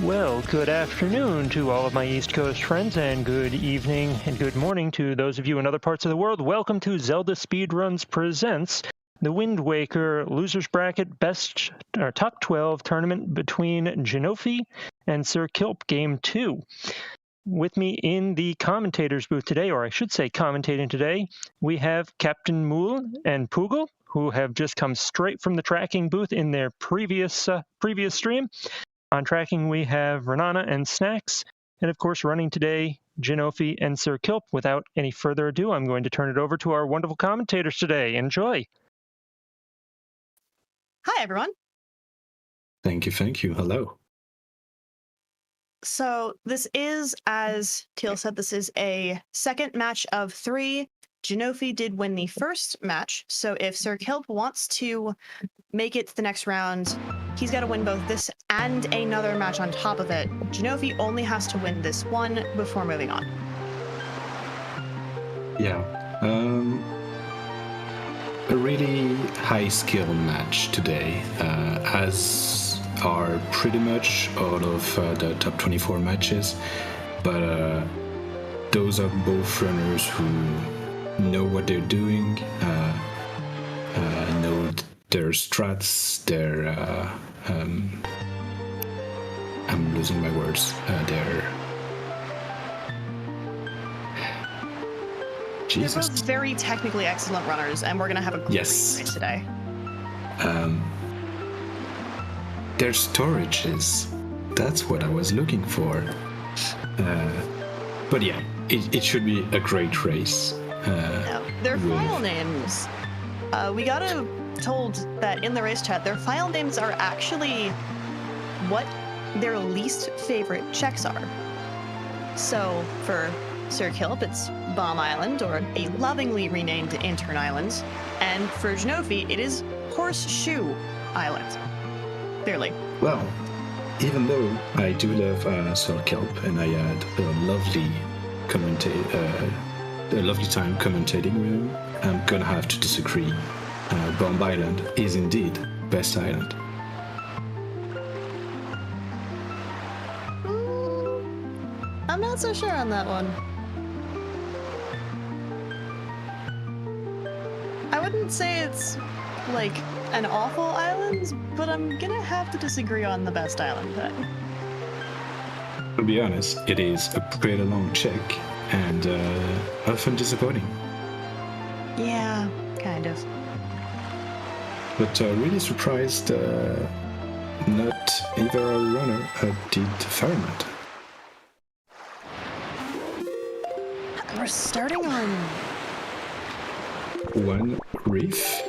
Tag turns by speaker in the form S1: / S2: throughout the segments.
S1: Well, good afternoon to all of my East Coast friends, and good evening and good morning to those of you in other parts of the world. Welcome to Zelda Speedruns presents the Wind Waker Losers Bracket Top 12 tournament between Gynophi and SirKilp Game 2. With me in the commentators booth today, or I should say commentating today, we have Captain Mool and Poogle, who have just come straight from the tracking booth in their previous stream. On tracking, we have Renana and Snacks, and of course, running today, Gynophi and SirKilp. Without any further ado, I'm going to turn it over to our wonderful commentators today. Enjoy.
S2: Hi, everyone.
S3: Thank you. Hello.
S2: So this is, as Teal said, this is a second match of 3. Gynophi did win the first match, so if SirKilp wants to make it to the next round, he's got to win both this and another match on top of it. Gynophi only has to win this one before moving on.
S3: Yeah. A really high skill match today, as are pretty much all of the top 24 matches, but those are both runners who know what they're doing, know their strats, their I'm losing my words.
S2: Jesus. They're both very technically excellent runners, and we're going to have a great race today.
S3: Their storages, that's what I was looking for. But yeah, it should be a great race.
S2: Their file names, we got told that in the race chat, their file names are actually what their least favorite checks are. So for SirKilp, it's Bomb Island, or a lovingly renamed Intern Island, and for Gynophi, it is Horseshoe Island. Clearly.
S3: Well, even though I do love SirKilp, and I had a lovely time commentating with him, I'm gonna have to disagree. Bomb Island is indeed best island.
S2: I'm not so sure on that one. I wouldn't say it's like an awful island, but I'm gonna have to disagree on the best island thing.
S3: To be honest, it is a pretty long check and often disappointing.
S2: Yeah, kind of.
S3: But really surprised not either a runner did Fireman.
S2: We're starting on
S3: one reef.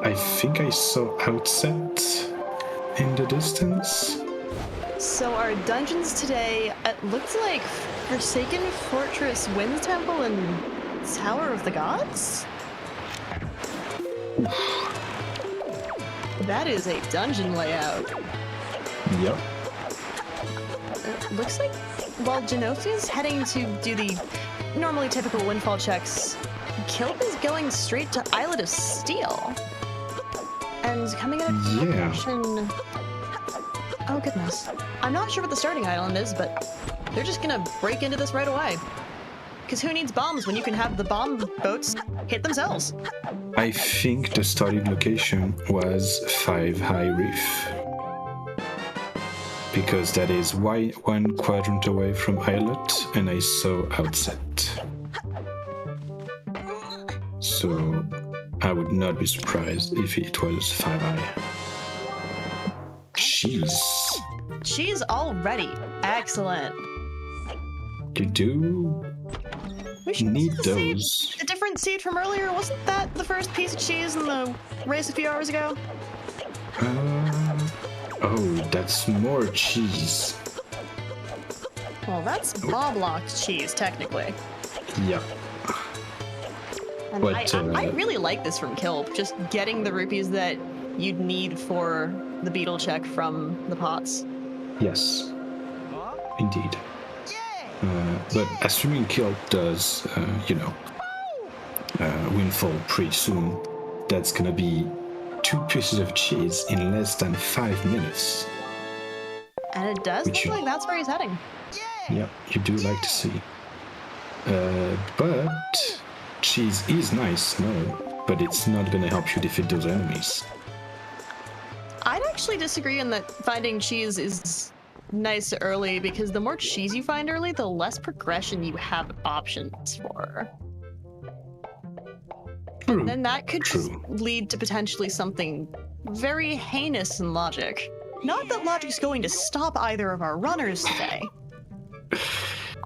S3: I think I saw Outset in the distance.
S2: So our dungeons today, it looks like Forsaken Fortress, Wind Temple, and Tower of the Gods? That is a dungeon layout.
S3: Yep.
S2: It looks like while Gynophi is heading to do the normally typical windfall checks, Kilp is going straight to Islet of Steel. And coming out of competition... Oh goodness. I'm not sure what the starting island is, but they're just gonna break into this right away. Because who needs bombs when you can have the bomb boats hit themselves?
S3: I think the starting location was 5 High Reef. Because that is one quadrant away from Islet, and I saw Outset. So I would not be surprised if it was 5 High.
S2: She's already excellent.
S3: You do need those.
S2: A different seed from earlier? Wasn't that the first piece of cheese in the race a few hours ago?
S3: Oh, that's more cheese.
S2: Well, that's Boblock's cheese, technically.
S3: Yeah.
S2: And but, I really like this from Kilp, just getting the rupees that you'd need for the beetle check from the pots.
S3: Yes, indeed. But assuming Kilp does, windfall pretty soon, that's gonna be 2 pieces of cheese in less than 5 minutes.
S2: And it does
S3: Which
S2: look
S3: you-
S2: like that's where he's heading.
S3: Yep, you do like to see. But cheese is nice, no, but it's not gonna help you defeat those enemies.
S2: I'd actually disagree in that finding cheese is nice early, because the more cheese you find early, the less progression you have options for.
S3: True.
S2: And then that could just
S3: True.
S2: lead to potentially something very heinous in logic. Not that logic's going to stop either of our runners today.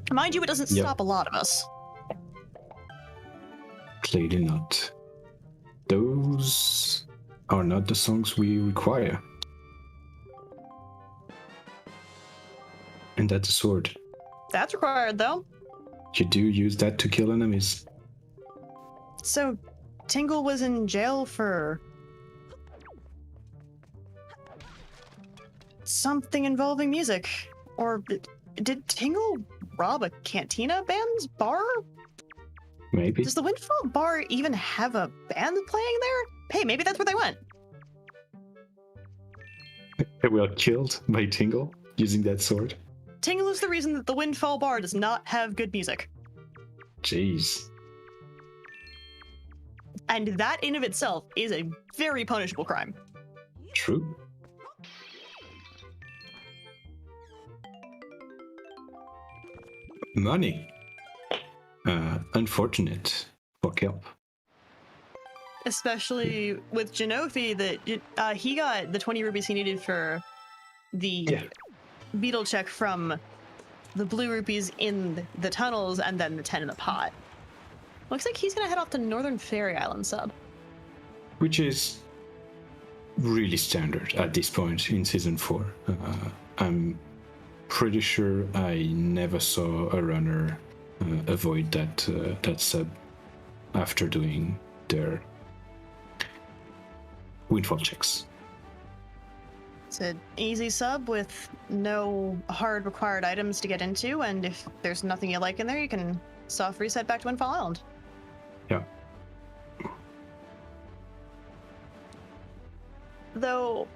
S2: Mind you, it doesn't
S3: Yep.
S2: stop a lot of us.
S3: Clearly not. Those are not the songs we require. And that's a sword.
S2: That's required, though.
S3: You do use that to kill enemies.
S2: So, Tingle was in jail for something involving music. Or did Tingle rob a cantina band's bar?
S3: Maybe.
S2: Does the Windfall Bar even have a band playing there? Hey, maybe that's where they went.
S3: They were killed by Tingle using that sword.
S2: Tingle is the reason that the Windfall Bar does not have good music.
S3: Jeez.
S2: And that in of itself is a very punishable crime.
S3: True. Money. Unfortunate for Kelp.
S2: Especially with Gynophi, that he got the 20 rupees he needed for the beetle check from the blue rupees in the tunnels, and then the 10 in the pot. Looks like he's gonna head off to Northern Fairy Island sub.
S3: Which is really standard at this point in Season 4. I'm pretty sure I never saw a runner avoid that sub after doing their windfall checks.
S2: It's an easy sub with no hard required items to get into, and if there's nothing you like in there, you can soft reset back to Windfall Island.
S3: Yeah.
S2: Though,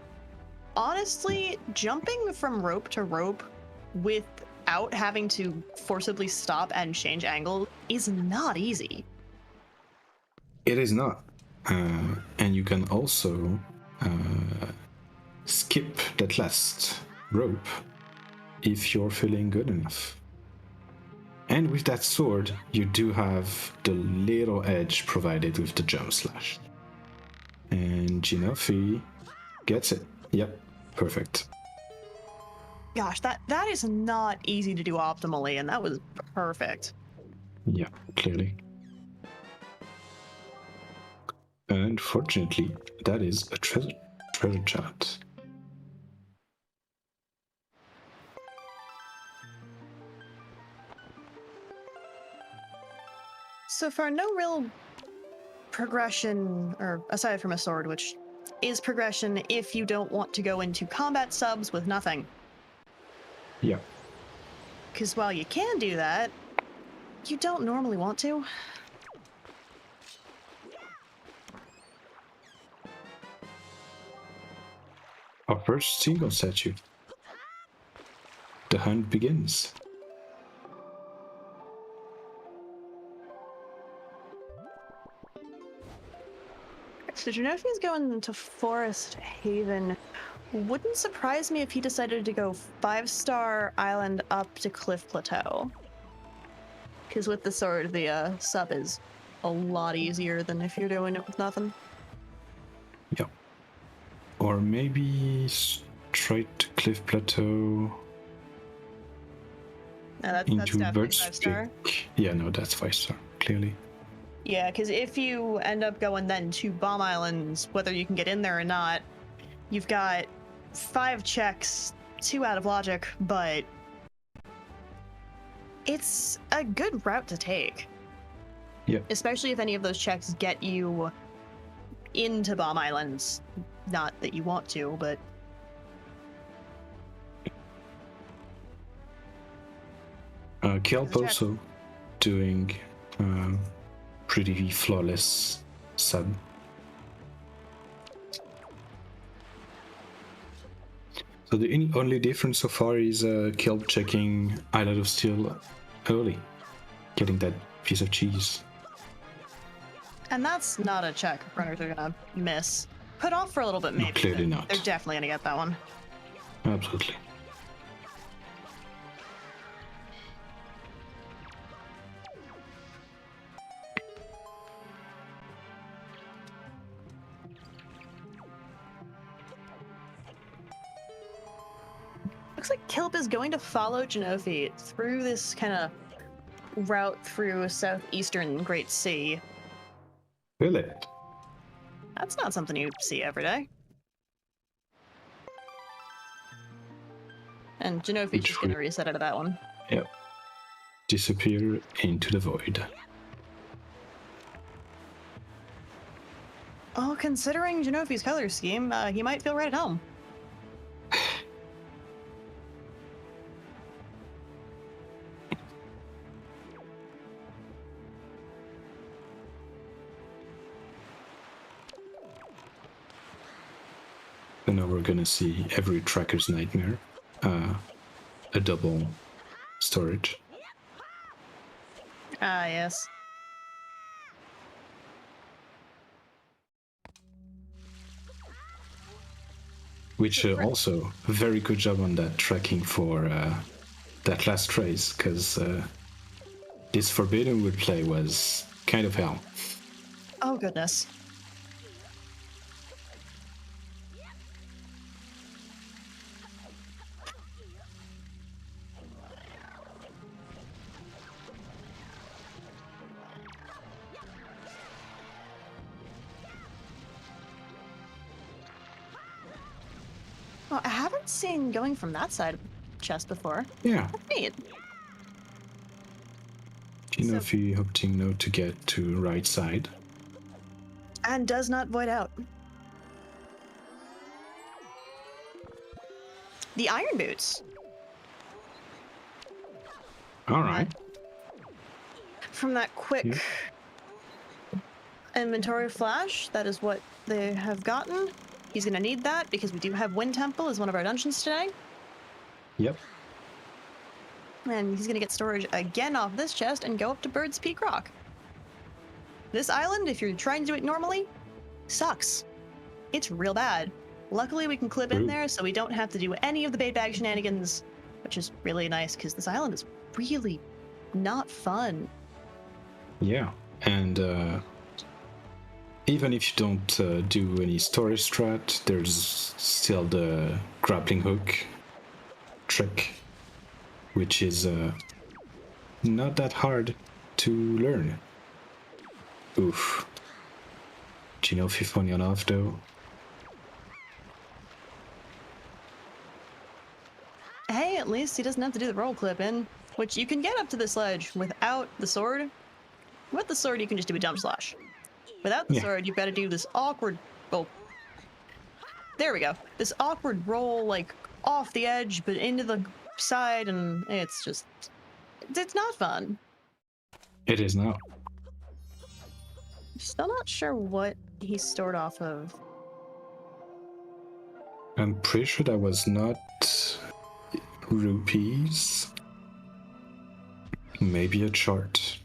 S2: honestly, jumping from rope to rope without having to forcibly stop and change angle is not easy.
S3: It is not. And you can also skip that last rope if you're feeling good enough. And with that sword, you do have the little edge provided with the jump slash. And Gynophi gets it. Yep, perfect.
S2: Gosh, that is not easy to do optimally, and that was perfect.
S3: Yeah, clearly. Unfortunately, that is a treasure chart.
S2: So far, no real progression, or aside from a sword, which is progression if you don't want to go into combat subs with nothing.
S3: Yeah.
S2: Because while you can do that, you don't normally want to.
S3: Our first single statue. The hunt begins.
S2: So Gynophi is going to Forest Haven. Wouldn't surprise me if he decided to go 5-star island up to Cliff Plateau. Because with the sword, the sub is a lot easier than if you're doing it with nothing.
S3: Yeah. Or maybe straight to Cliff Plateau
S2: That's
S3: into
S2: definitely
S3: Bird's
S2: 5-star.
S3: Peak. Yeah, no, that's 5-star, clearly.
S2: Yeah, because if you end up going then to Bomb Islands, whether you can get in there or not, you've got 5 checks, 2 out of logic, but it's a good route to take.
S3: Yeah.
S2: Especially if any of those checks get you into Bomb Islands. Not that you want to, but...
S3: Kelp
S2: Check.
S3: also doing pretty flawless sub. So the only difference so far is Kelp checking Island of Steel early, getting that piece of cheese.
S2: And that's not a check runners are gonna miss. Put off for a little bit, maybe.
S3: No, clearly
S2: but
S3: not.
S2: They're definitely gonna get that one.
S3: Absolutely.
S2: Looks like Kilp is going to follow Gynophi through this kind of route through southeastern Great Sea.
S3: Really?
S2: That's not something you see every day. And Gynophi's just gonna reset out of that one.
S3: Yep. Disappear into the void.
S2: Oh, considering Gynophi's color scheme, he might feel right at home.
S3: And now we're gonna see every tracker's nightmare. A double storage.
S2: Ah, yes.
S3: Which also, very good job on that tracking for that last race, because this Forbidden Wood play was kind of hell.
S2: Oh, goodness. Oh, I haven't seen going from that side of the chest before.
S3: Yeah.
S2: That's neat.
S3: Gynophi opting now to get to right side.
S2: And does not void out. The iron boots.
S3: Alright.
S2: From that quick inventory flash, that is what they have gotten. He's going to need that because we do have Wind Temple as one of our dungeons today.
S3: Yep.
S2: And he's going to get storage again off this chest and go up to Bird's Peak Rock. This island, if you're trying to do it normally, sucks. It's real bad. Luckily, we can clip in there so we don't have to do any of the bait bag shenanigans, which is really nice because this island is really not fun.
S3: Yeah. And even if you don't do any storage strat, there's still the grappling hook trick, which is not that hard to learn. Oof. Gynophi falling off though.
S2: Hey, at least he doesn't have to do the roll clip in, which you can get up to this ledge without the sword. With the sword, you can just do a jump slash. Without the sword, you've got to do this awkward... Oh. There we go. This awkward roll, like, off the edge, but into the side, and it's just... It's not fun.
S3: It is now.
S2: Still not sure what he stored off of.
S3: I'm pretty sure that was not rupees. Maybe a chart.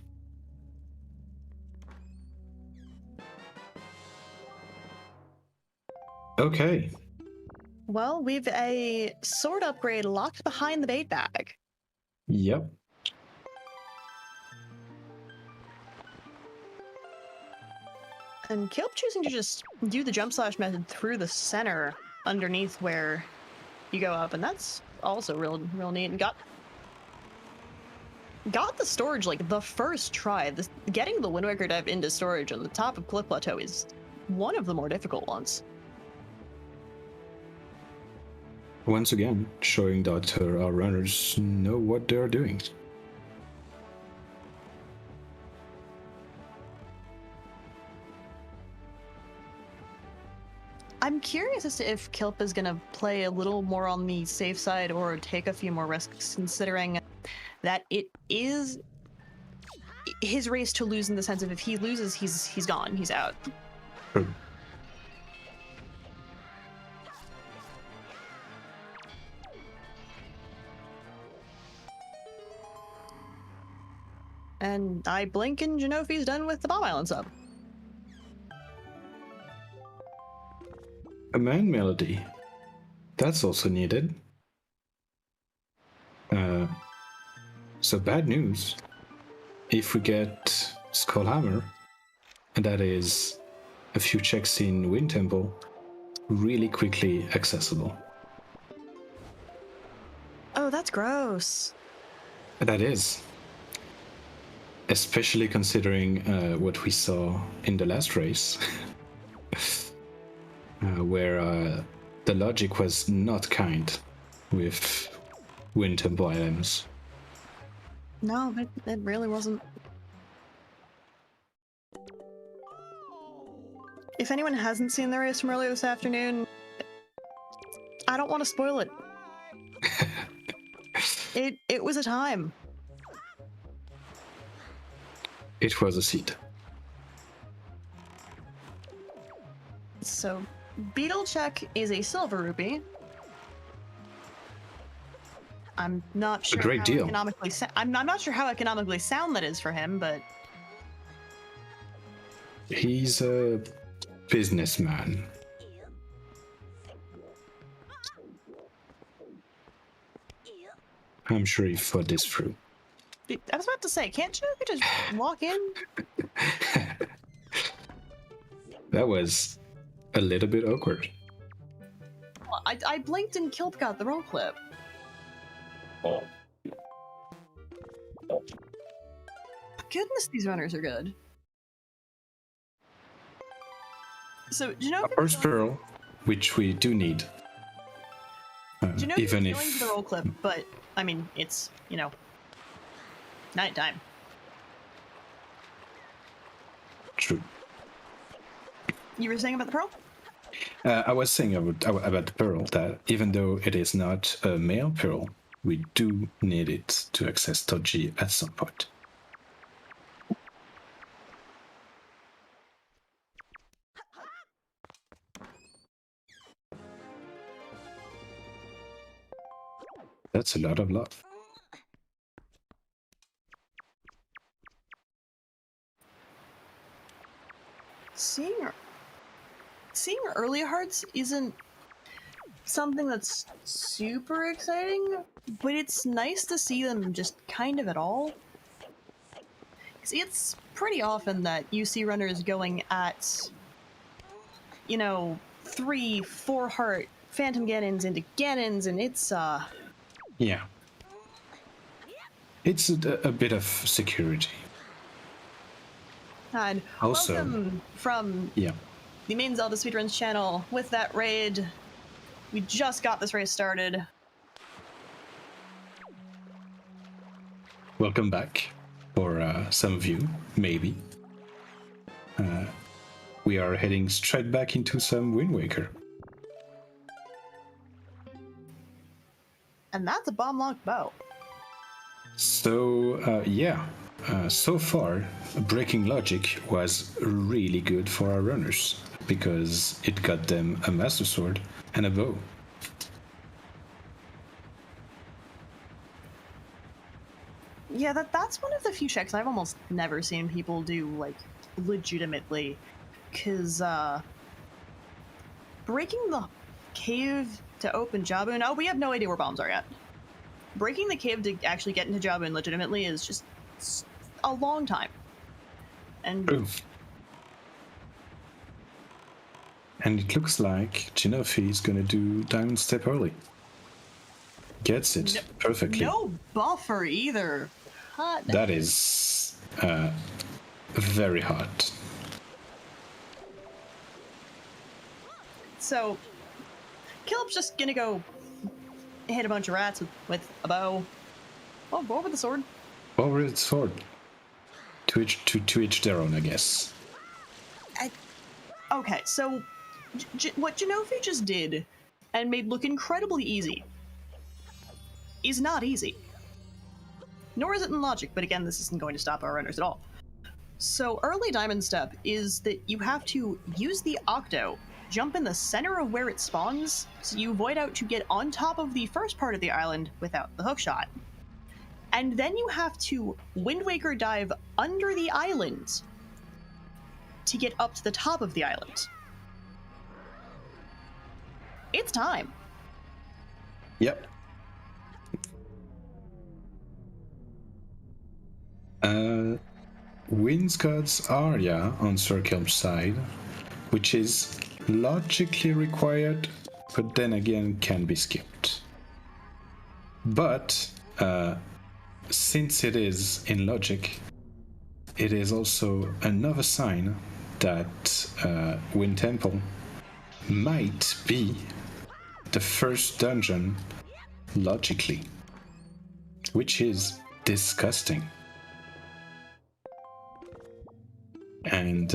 S3: Okay.
S2: Well, we've a sword upgrade locked behind the bait bag.
S3: Yep.
S2: And Kilp choosing to just do the jump slash method through the center underneath where you go up, and that's also real neat. And got the storage like the first try. Getting the Wind Waker dive into storage on the top of Cliff Plateau is one of the more difficult ones.
S3: Once again, showing that our runners know what they're doing.
S2: I'm curious as to if Kilp is going to play a little more on the safe side or take a few more risks, considering that it is his race to lose in the sense of if he loses, he's gone, he's out.
S3: True.
S2: And I blink and Gynophi's done with the Bomb Island sub.
S3: A man melody. That's also needed. So bad news. If we get Skullhammer, and that is a few checks in Wind Temple, really quickly accessible.
S2: Oh, that's gross.
S3: That is. Especially considering what we saw in the last race, where the logic was not kind with Wind Temple items.
S2: No, it really wasn't. If anyone hasn't seen the race from earlier this afternoon, I don't want to spoil it. It was a time.
S3: It was a seed.
S2: So, Beetle Check is a silver rupee. I'm not sure.
S3: A great deal.
S2: Economically, I'm not sure how economically sound that is for him, but
S3: He's a businessman. I'm sure he thought this through.
S2: I was about to say, can't you just walk in?
S3: That was a little bit awkward.
S2: Well, I blinked and Kilp got the roll clip. Goodness, these runners are good. So,
S3: A first pearl, which we do need. Even
S2: going
S3: if
S2: to the roll clip, but I mean, it's, you know, nighttime.
S3: True.
S2: You were saying about the pearl?
S3: I was saying about the pearl that even though it is not a male pearl, we do need it to access Toji at some point. That's a lot of love.
S2: Seeing early hearts isn't something that's super exciting, but it's nice to see them just kind of at all. See, it's pretty often that you see runners going at, you know, 3-4 heart Phantom Ganons into Ganons, and it's
S3: Yeah. It's a bit of security.
S2: And
S3: Also,
S2: welcome from
S3: yeah.
S2: the main Zelda Speedruns channel with that raid. We just got this race started.
S3: Welcome back, for some of you, maybe. We are heading straight back into some Wind Waker.
S2: And that's a bomb-locked bow.
S3: So, yeah. So far, Breaking Logic was really good for our runners, because it got them a Master Sword and a bow.
S2: Yeah, that's one of the few checks I've almost never seen people do, like, legitimately. Because, breaking the cave to open Jabun... Oh, we have no idea where bombs are yet. Breaking the cave to actually get into Jabun legitimately is just a long time. And
S3: And it looks like Gynophi is gonna do Diamond Step early. Gets it perfectly.
S2: no buffer either. Hot.
S3: That is very hot.
S2: So, Kilp's just gonna go hit a bunch of rats with a bow. Oh, go with the sword.
S3: Over its sword. To each their own, I guess.
S2: Okay, so what Gynophi just did and made look incredibly easy is not easy. Nor is it in logic, but again, this isn't going to stop our runners at all. So early Diamond Step is that you have to use the Octo, jump in the center of where it spawns, so you void out to get on top of the first part of the island without the hookshot. And then you have to Wind Waker dive under the island to get up to the top of the island. It's time.
S3: Yep. Wind God's Aria on SirKilp's side, which is logically required, but then again can be skipped. But since it is in logic, it is also another sign that Wind Temple might be the first dungeon logically, which is disgusting. And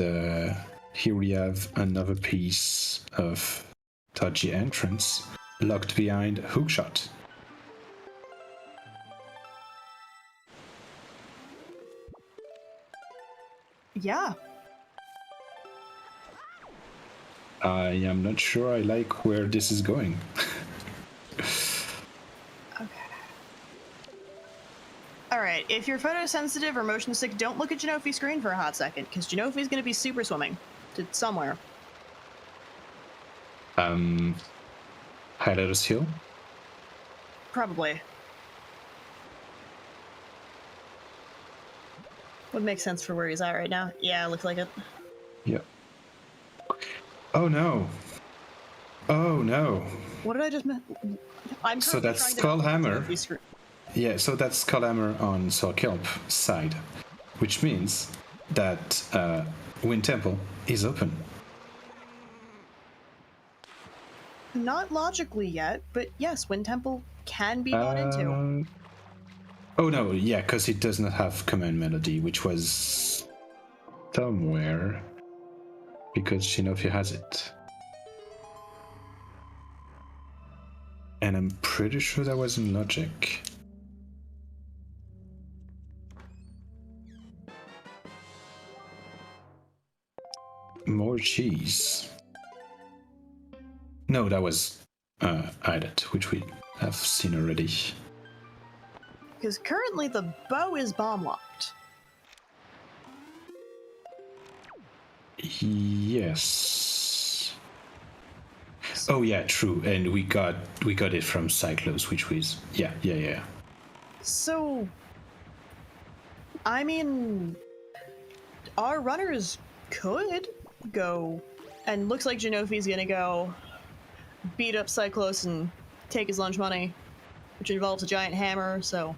S3: here we have another piece of dodgy entrance locked behind hookshot.
S2: Yeah.
S3: I am not sure I like where this is going.
S2: Okay. Alright, if you're photosensitive or motion sick, don't look at Gynophi's screen for a hot second, because Gynophi's going to be super swimming to somewhere.
S3: Highlight us hill?
S2: Probably. Would make sense for where he's at right now. Yeah, looks like it.
S3: Yep. Oh no. Oh no.
S2: What did I just miss? I'm
S3: So that's Skullhammer. Yeah, so that's Skullhammer on SirKilp side, which means that Wind Temple is open.
S2: Not logically yet, but yes, Wind Temple can be gone into.
S3: Oh no, yeah, because it does not have command melody, which was somewhere, because Gynophi has it. And I'm pretty sure that was in logic. More cheese. No, that was added, which we have seen already.
S2: Because currently the bow is bomb locked.
S3: Yes. Oh yeah, true. And we got it from Cyclos, which was yeah.
S2: So, I mean, our runners could go, and looks like Gynophi's gonna go beat up Cyclos and take his lunch money, which involves a giant hammer, so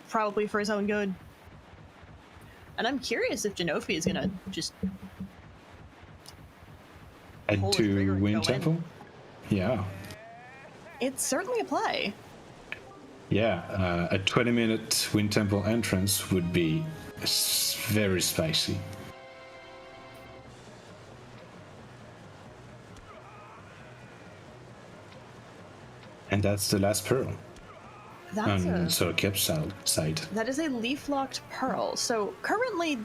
S2: probably for his own good. And I'm curious if Gynophi is gonna just
S3: And
S2: pull the trigger
S3: to
S2: and
S3: Wind
S2: go in.
S3: Temple? Yeah.
S2: It's certainly a play.
S3: Yeah, a 20-minute Wind Temple entrance would be very spicy. And that's the last pearl
S2: That's
S3: on SirKilp's side.
S2: That is a leaf-locked pearl. So currently,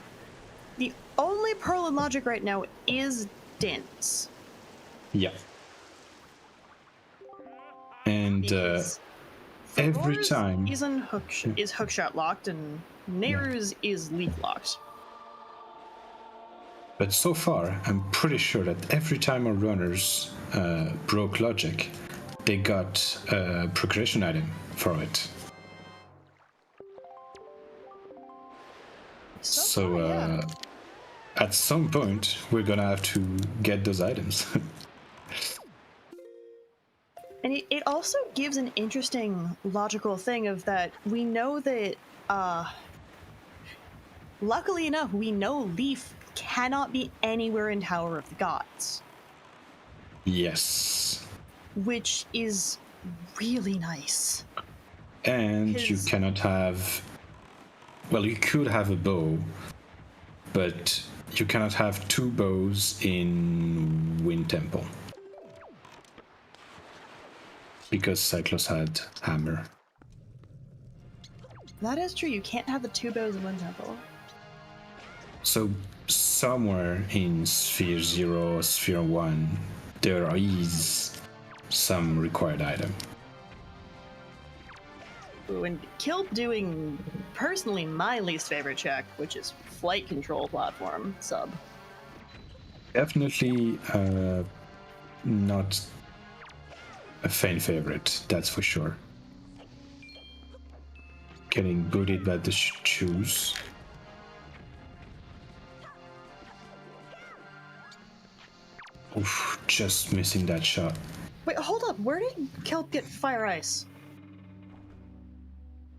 S2: the only pearl in logic right now is Din's.
S3: Yeah. And every
S2: Thor's
S3: time...
S2: is hookshot locked, and Nehru's is leaf locked.
S3: But so far, I'm pretty sure that every time our runners broke logic, they got a progression item for it. So
S2: yeah.
S3: at some point, we're gonna have to get those items.
S2: And it also gives an interesting logical thing of that we know that, luckily enough, we know Leaf cannot be anywhere in Tower of the Gods.
S3: Yes.
S2: Which is really nice.
S3: And you
S2: His-
S3: cannot have... Well, you could have a bow, but you cannot have two bows in Wind Temple. Because Cyclos had hammer.
S2: That is true, you can't have the two bows in one temple.
S3: So somewhere in Sphere 0, Sphere 1, there is some required item.
S2: Ooh, and Kilp doing, personally, my least favorite check, which is flight control platform sub.
S3: Definitely not a fan favorite, that's for sure. Getting booted by the shoes. Oof, just missing that shot.
S2: Wait, hold up. Where did Kilp get fire ice?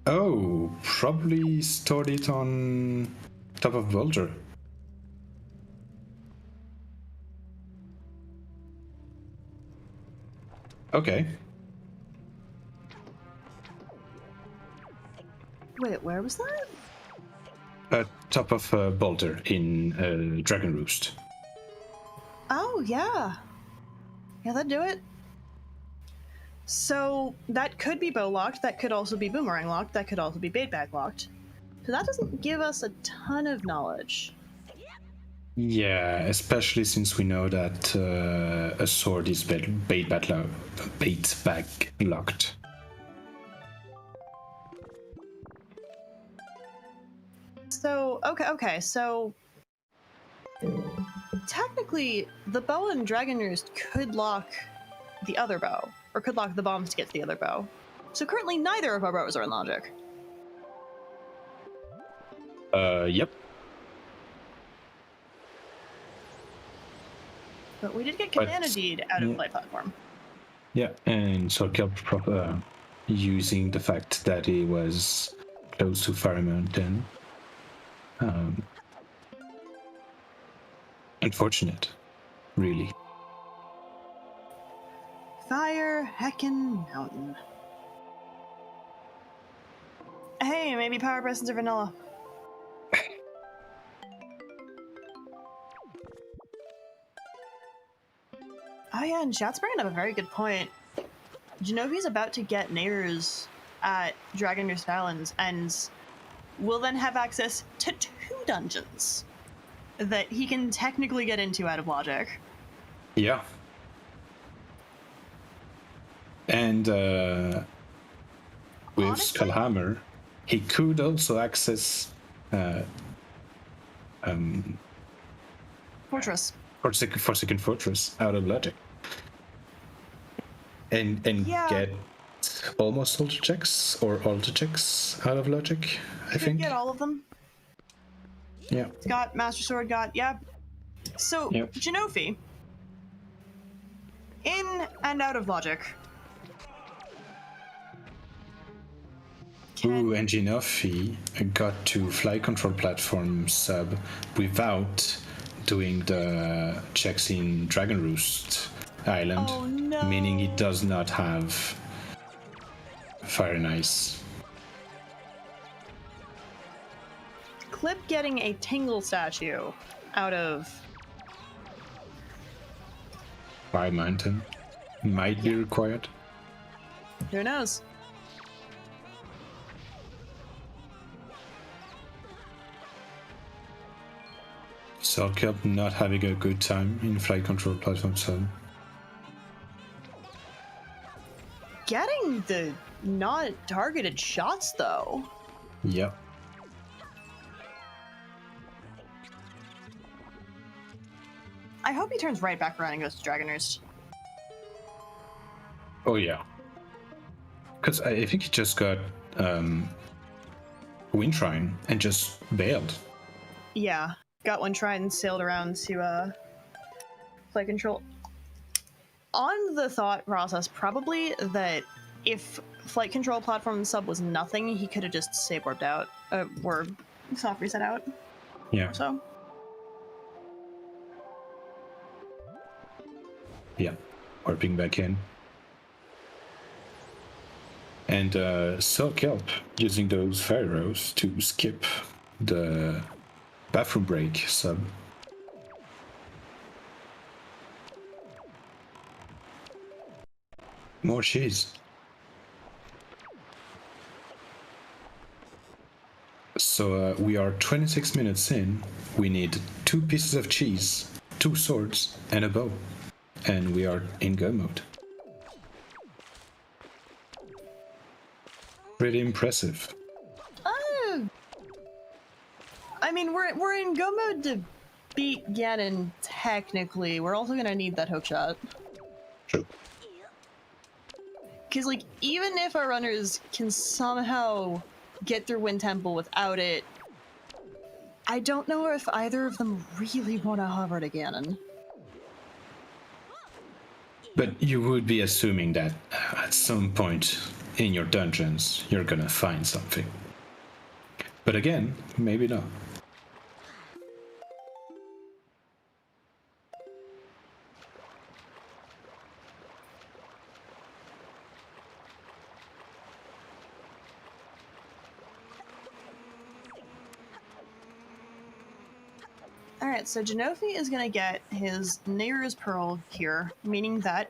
S3: Oh, probably stored it on top of boulder. Okay.
S2: Wait, where was that?
S3: Top of boulder in Dragon Roost.
S2: Oh, yeah. Yeah, that'd do it. So that could be bow locked, that could also be boomerang locked, that could also be bait bag locked. So that doesn't give us a ton of knowledge.
S3: Yeah, especially since we know that a sword is bait bag locked.
S2: So, okay, so technically the bow and Dragon Roost could lock the other bow, or could lock the bombs to get to the other bow. So currently neither of our bows are in logic.
S3: Yep.
S2: But we did get Cabana Deed out of flight platform.
S3: Yeah, and SirKilp using the fact that he was close to Fire Mountain. Unfortunate, really.
S2: Fire Heckin' Mountain. Hey, maybe Power Presence or Vanilla. Oh yeah, and chat's bringing up a very good point. Gynophi's about to get neighbors at Dragon Roost Islands, and will then have access to 2 dungeons that he can technically get into out of logic.
S3: Yeah. And with
S2: Honestly?
S3: Skullhammer, he could also access
S2: Fortress.
S3: Forsaken Fortress out of logic. And
S2: Yeah.
S3: get almost all the checks or all the checks out of logic, I think.
S2: Get all of them.
S3: Yeah.
S2: It's got Master Sword, yeah. So,
S3: Yep.
S2: Gynophi, in and out of logic.
S3: Ooh, and Gynophi got to fly control platform sub without doing the checks in Dragon Roost Island,
S2: Oh, no.
S3: meaning it does not have fire and ice.
S2: Clip getting a Tingle statue out of...
S3: Fire Mountain might be required.
S2: Who knows?
S3: SirKilp not having a good time in flight control platform sub.
S2: Getting the not targeted shots, though.
S3: Yep.
S2: I hope he turns right back around and goes to Dragon Roost.
S3: Oh yeah. Because I think he just got Wind Shrine and just bailed.
S2: Yeah, got one try and sailed around to flight control. On the thought process, probably that if flight control platform sub was nothing, he could have just save warped out, or soft reset out.
S3: Yeah.
S2: So.
S3: Yeah. Warping back in. And SirKilp using those pharaohs to skip the bathroom break sub. More cheese. So we are 26 minutes in. We need 2 pieces of cheese, 2 swords, and a bow. And we are in go mode. Pretty impressive.
S2: I mean, we're in go mode to beat Ganon, technically. We're also gonna need that hookshot.
S3: True.
S2: Because, like, even if our runners can somehow get through Wind Temple without it, I don't know if either of them really want to hover to Ganon.
S3: But you would be assuming that at some point in your dungeons, you're gonna find something. But again, maybe not.
S2: Alright, so Gynophi is gonna get his Nehru's Pearl here, meaning that,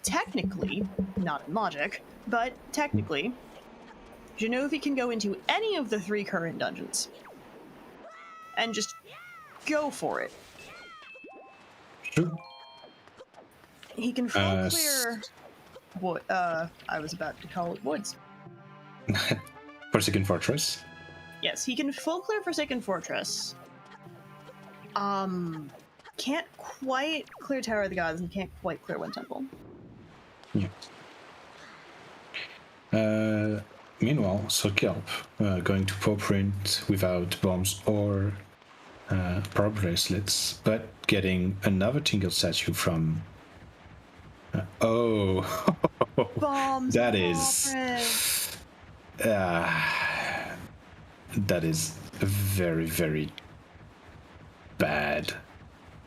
S2: technically, not in logic, but technically, Gynophi can go into any of the 3 current dungeons. And just go for it.
S3: True.
S2: He can full clear... I was about to call it woods.
S3: Forsaken Fortress.
S2: Yes, he can full clear Forsaken Fortress. Can't quite clear Tower of the Gods and can't quite clear Wind Temple.
S3: Yeah. Meanwhile, SirKilp going to paw print without bombs or power bracelets, but getting another Tingle statue from.
S2: Bombs.
S3: That is. That is very, very bad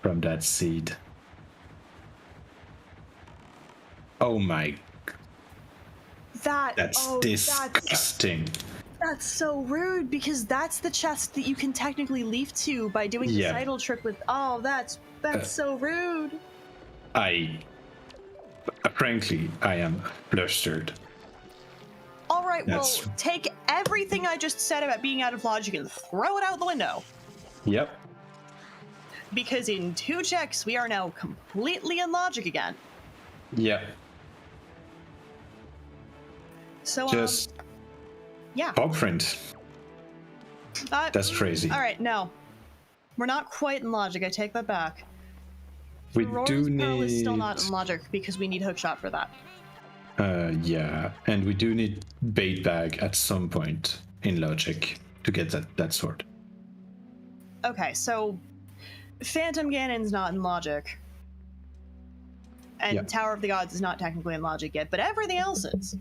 S3: from that seed. Oh my. That's disgusting.
S2: That's so rude, because that's the chest that you can technically leaf to by doing the idle trick with. Oh, that's so rude.
S3: Frankly, I am flustered.
S2: All right, well, take everything I just said about being out of logic and throw it out the window.
S3: Yep.
S2: Because in 2 checks, we are now completely in logic again.
S3: Yeah.
S2: So,
S3: just
S2: yeah.
S3: paw print. That's crazy.
S2: All right, no. We're not quite in logic. I take that back.
S3: We
S2: Aurora's
S3: do
S2: Pearl
S3: need...
S2: is still not in logic because we need hookshot for that.
S3: Yeah, and we do need bait bag at some point in logic to get that sword.
S2: Okay, so Phantom Ganon's not in logic. And Tower of the Gods is not technically in logic yet, but everything else is.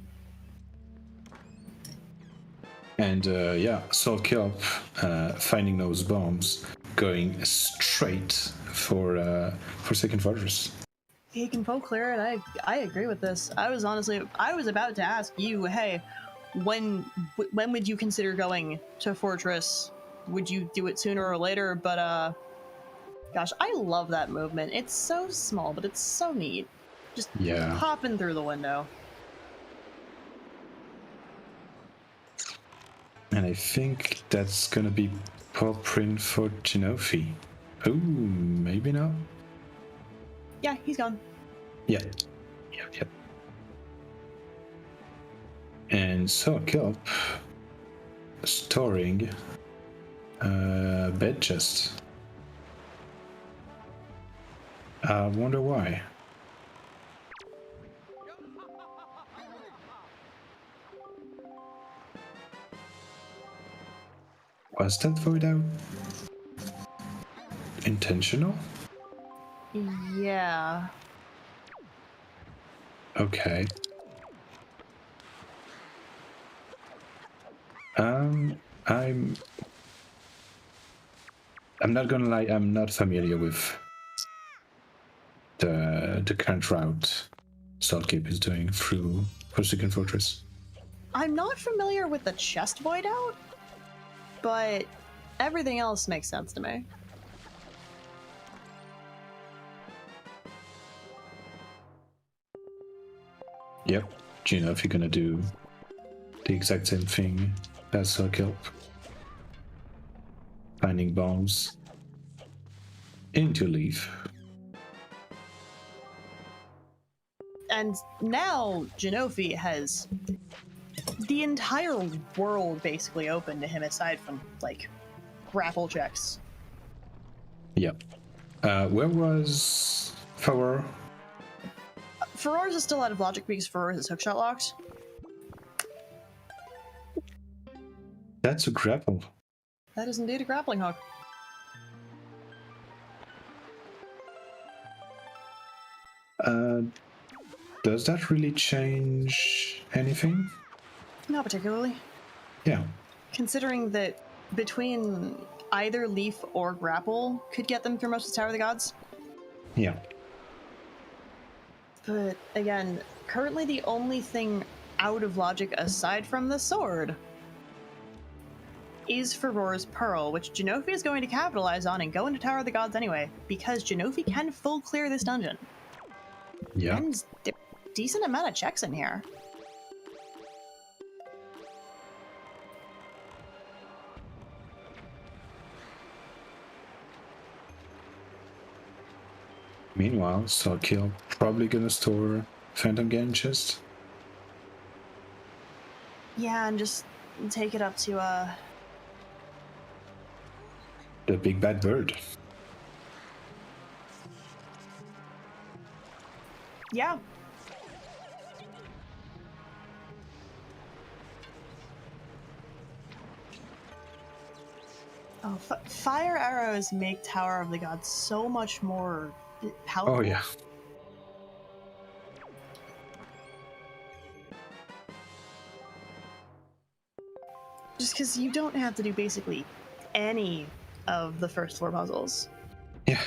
S3: And SirKilp finding those bombs, going straight for Forsaken Fortress.
S2: He can full clear it. I agree with this. I was about to ask you, hey, when would you consider going to Fortress? Would you do it sooner or later? But gosh, I love that movement. It's so small, but it's so neat. Just hopping through the window.
S3: And I think that's gonna be paw print for Gynophi. Oh, maybe not.
S2: Yeah, he's gone.
S3: Yep. And SirKilp storing bed chest. I wonder why. Was that void out intentional?
S2: Yeah.
S3: Okay. I'm not gonna lie, I'm not familiar with the current route SirKilp is doing through Forsaken Fortress.
S2: I'm not familiar with the chest void out, but everything else makes sense to me.
S3: Yep, Gynophi gonna do the exact same thing as SirKilp. Finding bombs into leaf.
S2: And now Gynophi has the entire world basically open to him aside from, like, grapple checks.
S3: Yep. Where was Furor?
S2: Furor's is still out of logic because Furor's is hookshot locked.
S3: That's a grapple.
S2: That is indeed a grappling hook.
S3: Does that really change anything?
S2: Not particularly.
S3: Yeah.
S2: Considering that between either leaf or grapple could get them through most of the Tower of the Gods.
S3: Yeah.
S2: But again, currently the only thing out of logic aside from the sword is Furor's Pearl, which Gynophi is going to capitalize on and go into Tower of the Gods anyway, because Gynophi can full clear this dungeon.
S3: Yeah.
S2: And decent amount of checks in here.
S3: Meanwhile, SirKilp probably gonna store Phantom Game chest.
S2: Yeah, and just take it up to
S3: The big bad bird.
S2: yeah. Oh, fire arrows make Tower of the Gods so much more powerful.
S3: Oh yeah.
S2: Just because you don't have to do basically any of the first 4 puzzles.
S3: Yeah.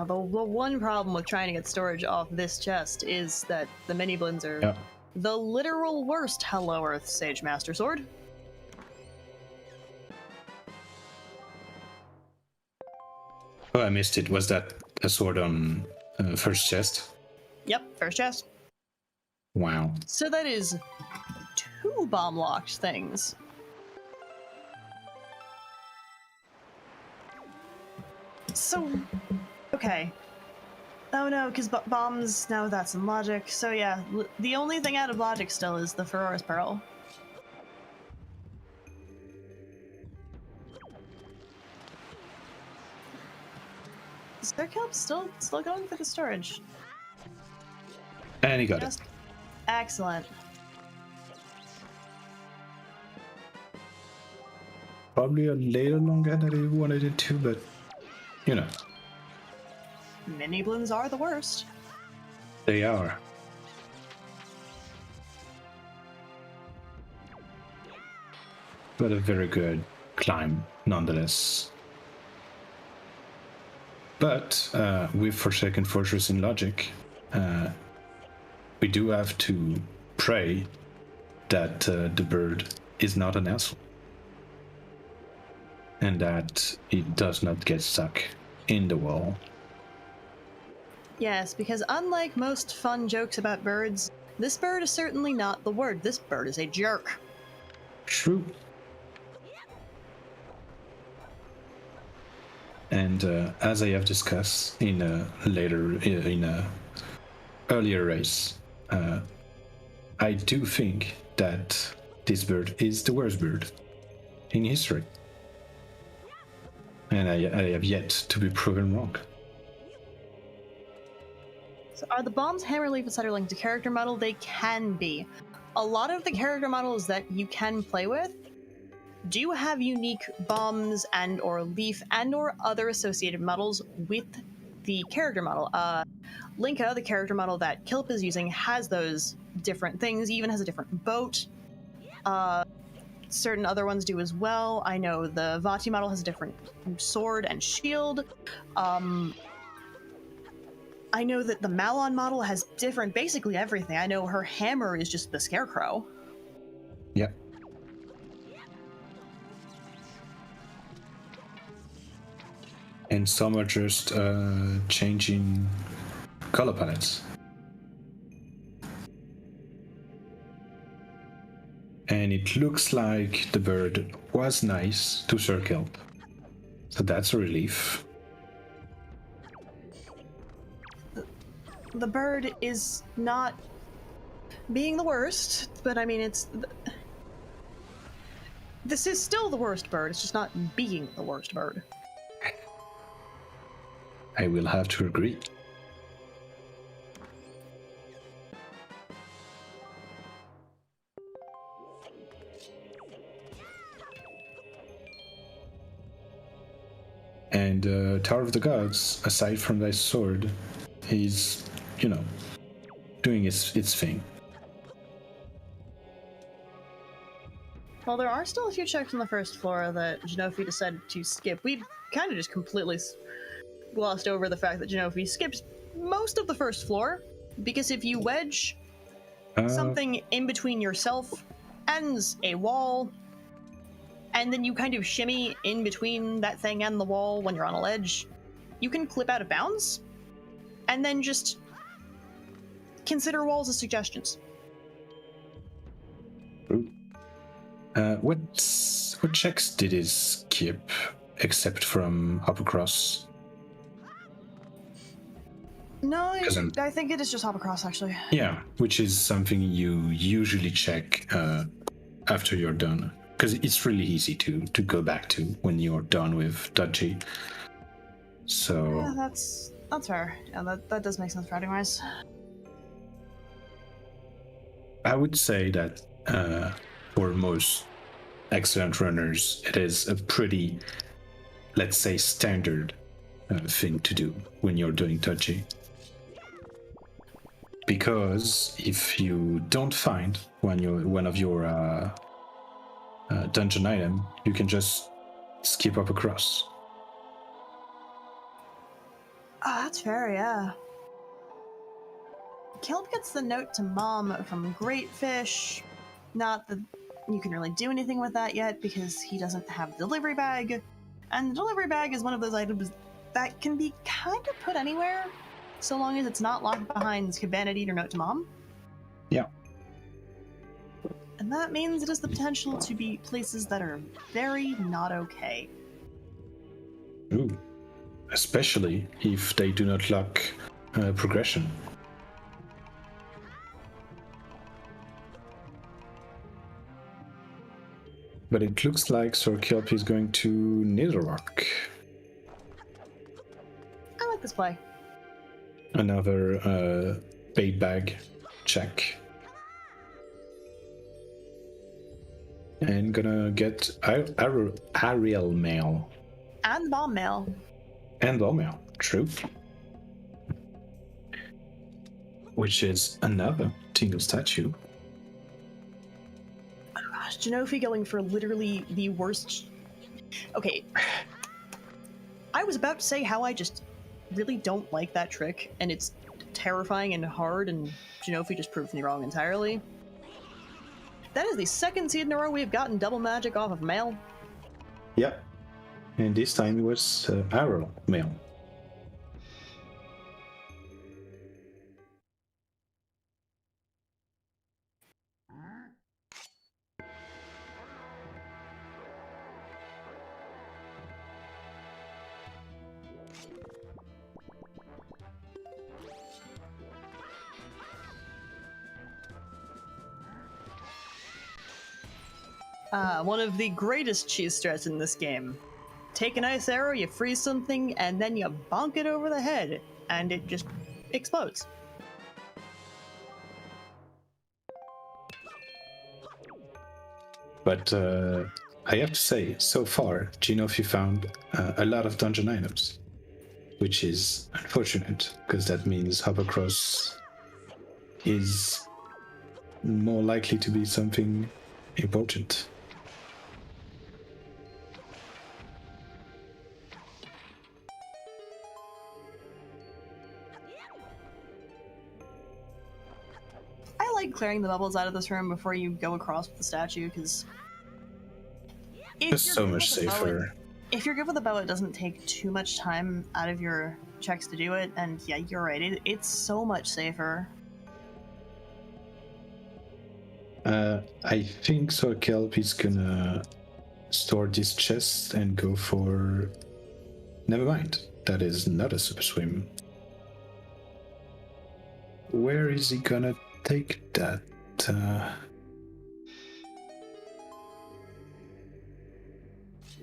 S2: The one problem with trying to get storage off this chest is that the mini blends are the literal worst Hello Earth Sage Master Sword.
S3: Oh, I missed it. Was that a sword on first chest?
S2: Yep, first chest.
S3: Wow.
S2: So that is 2 bomb locked things. So, okay. Oh no, because bombs, now that's in logic. So yeah, the only thing out of logic still is the Furor's Pearl. SirKilp still going for the storage.
S3: And he got it.
S2: Excellent.
S3: Probably a little longer than he wanted it to, but you know.
S2: Mini blends are the worst.
S3: They are. But a very good climb nonetheless. But with Forsaken Fortress in logic, we do have to pray that the bird is not an asshole. And that it does not get stuck in the wall.
S2: Yes, because unlike most fun jokes about birds, this bird is certainly not the word. This bird is a jerk.
S3: True. And as I have discussed in a earlier race, I do think that this bird is the worst bird in history. And I have yet to be proven wrong.
S2: So are the bombs Hammer, Leaf, etc. linked to character model? They can be. A lot of the character models that you can play with do have unique bombs and or leaf and or other associated models with the character model. Linka, the character model that Kilp is using, has those different things, even has a different boat. Certain other ones do as well. I know the Vati model has a different sword and shield. I know that the Malon model has different, basically everything. I know her hammer is just the scarecrow.
S3: Yep. And some are just changing color palettes. And it looks like the bird was nice to SirKilp. So that's a relief.
S2: The bird is not being the worst, but I mean, this is still the worst bird, it's just not being the worst bird.
S3: I will have to agree. And Tower of the Gods, aside from that sword, is, doing its thing.
S2: Well, there are still a few checks on the first floor that Gynophi decided to skip. We kind of just completely glossed over the fact that Gynophi skips most of the first floor, because if you wedge something in between yourself and a wall, and then you kind of shimmy in between that thing and the wall when you're on a ledge, you can clip out of bounds, and then just consider walls as suggestions.
S3: What checks did he skip, except from hop across?
S2: No, I think it is just hop across, actually.
S3: Yeah, which is something you usually check after you're done, because it's really easy to go back to when you're done with dodgy. So
S2: yeah, that's fair. Yeah, that does make sense routing-wise.
S3: I would say that for most excellent runners, it is a pretty, let's say, standard thing to do when you're doing dodgy. Because if you don't find one of your dungeon item, you can just skip up across.
S2: Oh, that's fair, yeah. Kelp gets the note to Mom from Great Fish. Not that you can really do anything with that yet, because he doesn't have the delivery bag. And the delivery bag is one of those items that can be kind of put anywhere, so long as it's not locked behind Cabana Deed or Note to Mom.
S3: Yeah.
S2: And that means it has the potential to be places that are very not okay.
S3: Ooh. Especially if they do not lock progression. But it looks like SirKilp is going to Netherrock.
S2: I like this play.
S3: Another bait bag check. And gonna get Ariel mail.
S2: And Bomb Mail.
S3: And bomb mail, true. Which is another Tingle statue.
S2: Oh gosh, Gynophi going for literally the worst. Okay. I was about to say how I just really don't like that trick, and it's terrifying and hard, and Gynophi just proved me wrong entirely. That is the second seed in a row we've gotten double magic off of mail.
S3: Yep. And this time it was arrow mail.
S2: One of the greatest cheese strats in this game. Take an ice arrow, you freeze something, and then you bonk it over the head, and it just explodes.
S3: But I have to say, so far, Gynophi found a lot of dungeon items, which is unfortunate, because that means hop across is more likely to be something important.
S2: I like clearing the bubbles out of this room before you go across with the statue, because
S3: It's so much safer.
S2: If you're good with a bow, it doesn't take too much time out of your checks to do it, and yeah, you're right, it's so much safer.
S3: I think SirKilp is gonna store this chest and go for Never mind. That is not a super swim. Where is he gonna take that?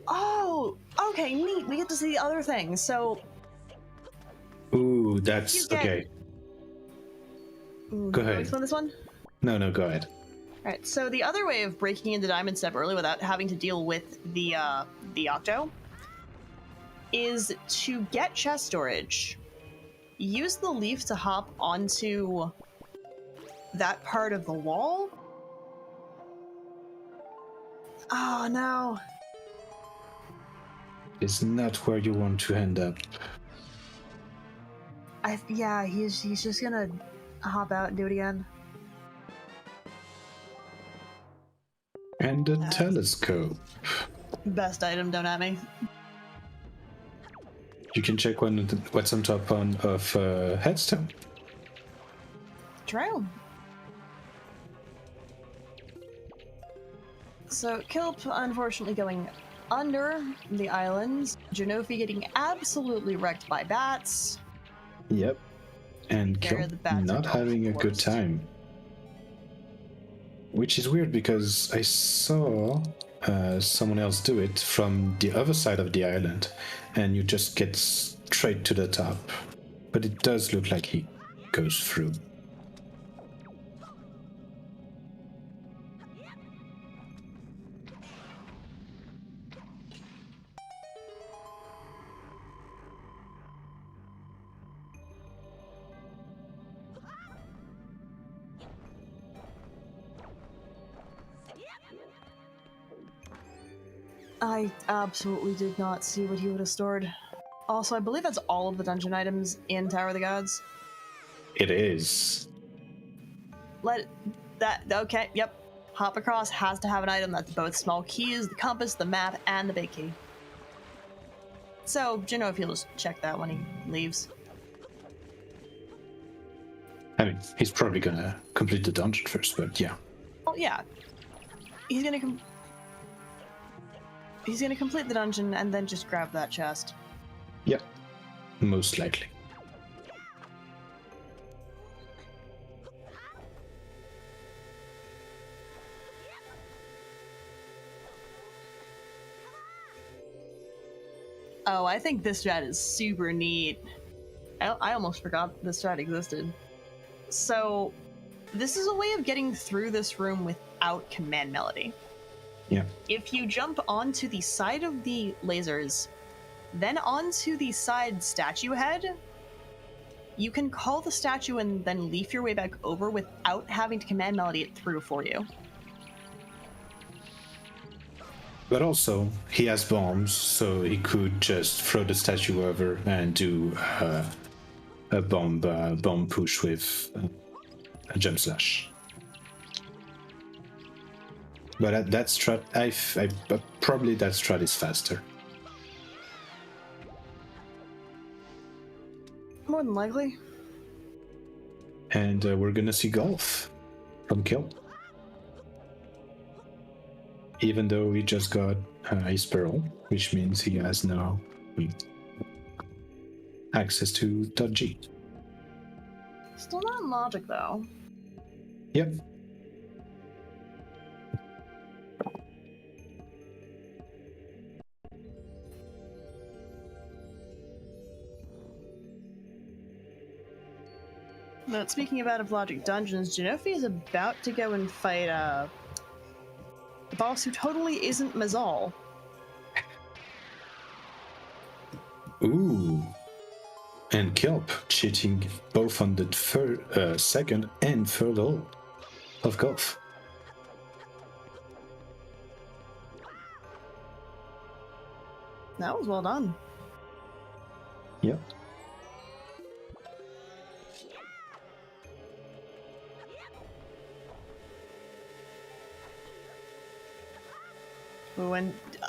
S2: Oh, okay, neat. We get to see the other thing. So,
S3: Ooh, that's
S2: You get-
S3: okay.
S2: ooh,
S3: Go
S2: you wanna
S3: ahead.
S2: explain this one?
S3: No, go ahead.
S2: All right. So the other way of breaking into Diamond Step early without having to deal with the Octo is to get chest storage. Use the leaf to hop onto that part of the wall. Oh no.
S3: It's not where you want to end up.
S2: Yeah, he's just gonna hop out and do it again.
S3: And the telescope.
S2: Best item, don't at me.
S3: You can check what's on top of Headstone.
S2: True. So Kilp unfortunately going under the islands. Gynophi getting absolutely wrecked by bats.
S3: Yep. And
S2: There, the bats
S3: not
S2: are
S3: having a good
S2: worst.
S3: time. Which is weird because I saw someone else do it from the other side of the island, and you just get straight to the top. But it does look like he goes through.
S2: I absolutely did not see what he would have stored. Also, I believe that's all of the dungeon items in Tower of the Gods.
S3: It is.
S2: Okay, yep. Hop across has to have an item that's both small keys, the compass, the map, and the big key. So, Gynophi will just check that when he leaves.
S3: I mean, he's probably gonna complete the dungeon first, but yeah.
S2: Oh yeah. He's gonna complete the dungeon and then just grab that chest.
S3: Yep. Most likely.
S2: Oh, I think this strat is super neat. I almost forgot this strat existed. So, this is a way of getting through this room without command melody.
S3: Yeah.
S2: If you jump onto the side of the lasers, then onto the side statue head, you can call the statue and then leaf your way back over without having to command melody it through for you.
S3: But also, he has bombs, so he could just throw the statue over and do a bomb push with a jump slash. But that strat, probably that strat is faster.
S2: More than likely.
S3: And we're gonna see golf from Kill. Even though he just got Ice Pearl, which means he has now access to .G.
S2: Still not in logic, though.
S3: Yep.
S2: But speaking of out of logic dungeons, Gynophi is about to go and fight a boss who totally isn't Mazal.
S3: Ooh. And Kelp cheating both on the second and third hole of golf.
S2: That was well done.
S3: Yep.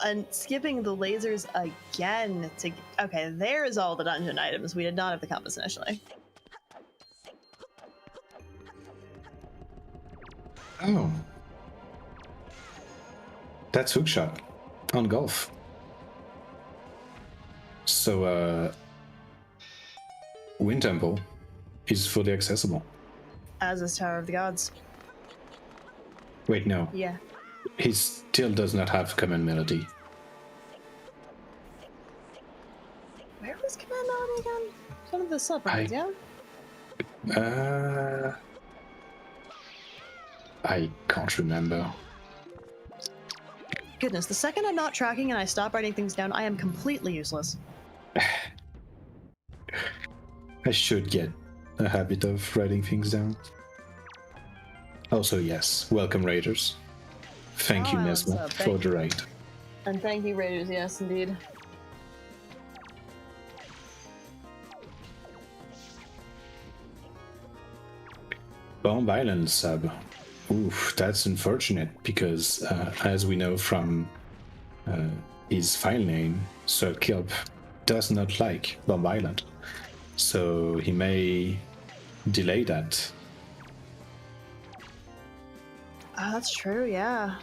S2: And skipping the lasers again to... Okay, there's all the dungeon items. We did not have the compass initially.
S3: Oh. That's hookshot on golf. So, Wind Temple is fully accessible.
S2: As is Tower of the Gods.
S3: Wait, no.
S2: Yeah.
S3: He still does not have command melody.
S2: Where was Command Melody again? It's one of the sub-runs, yeah?
S3: I can't remember.
S2: Goodness, the second I'm not tracking and I stop writing things down, I am completely useless.
S3: I should get a habit of writing things down. Also, yes, welcome Raiders. Thank you, Nesma, for the raid.
S2: And thank you, Raiders, yes, indeed.
S3: Bomb Island sub. Oof, that's unfortunate because, as we know from his file name, SirKilp does not like Bomb Island. So he may delay that.
S2: Oh, that's true, yeah.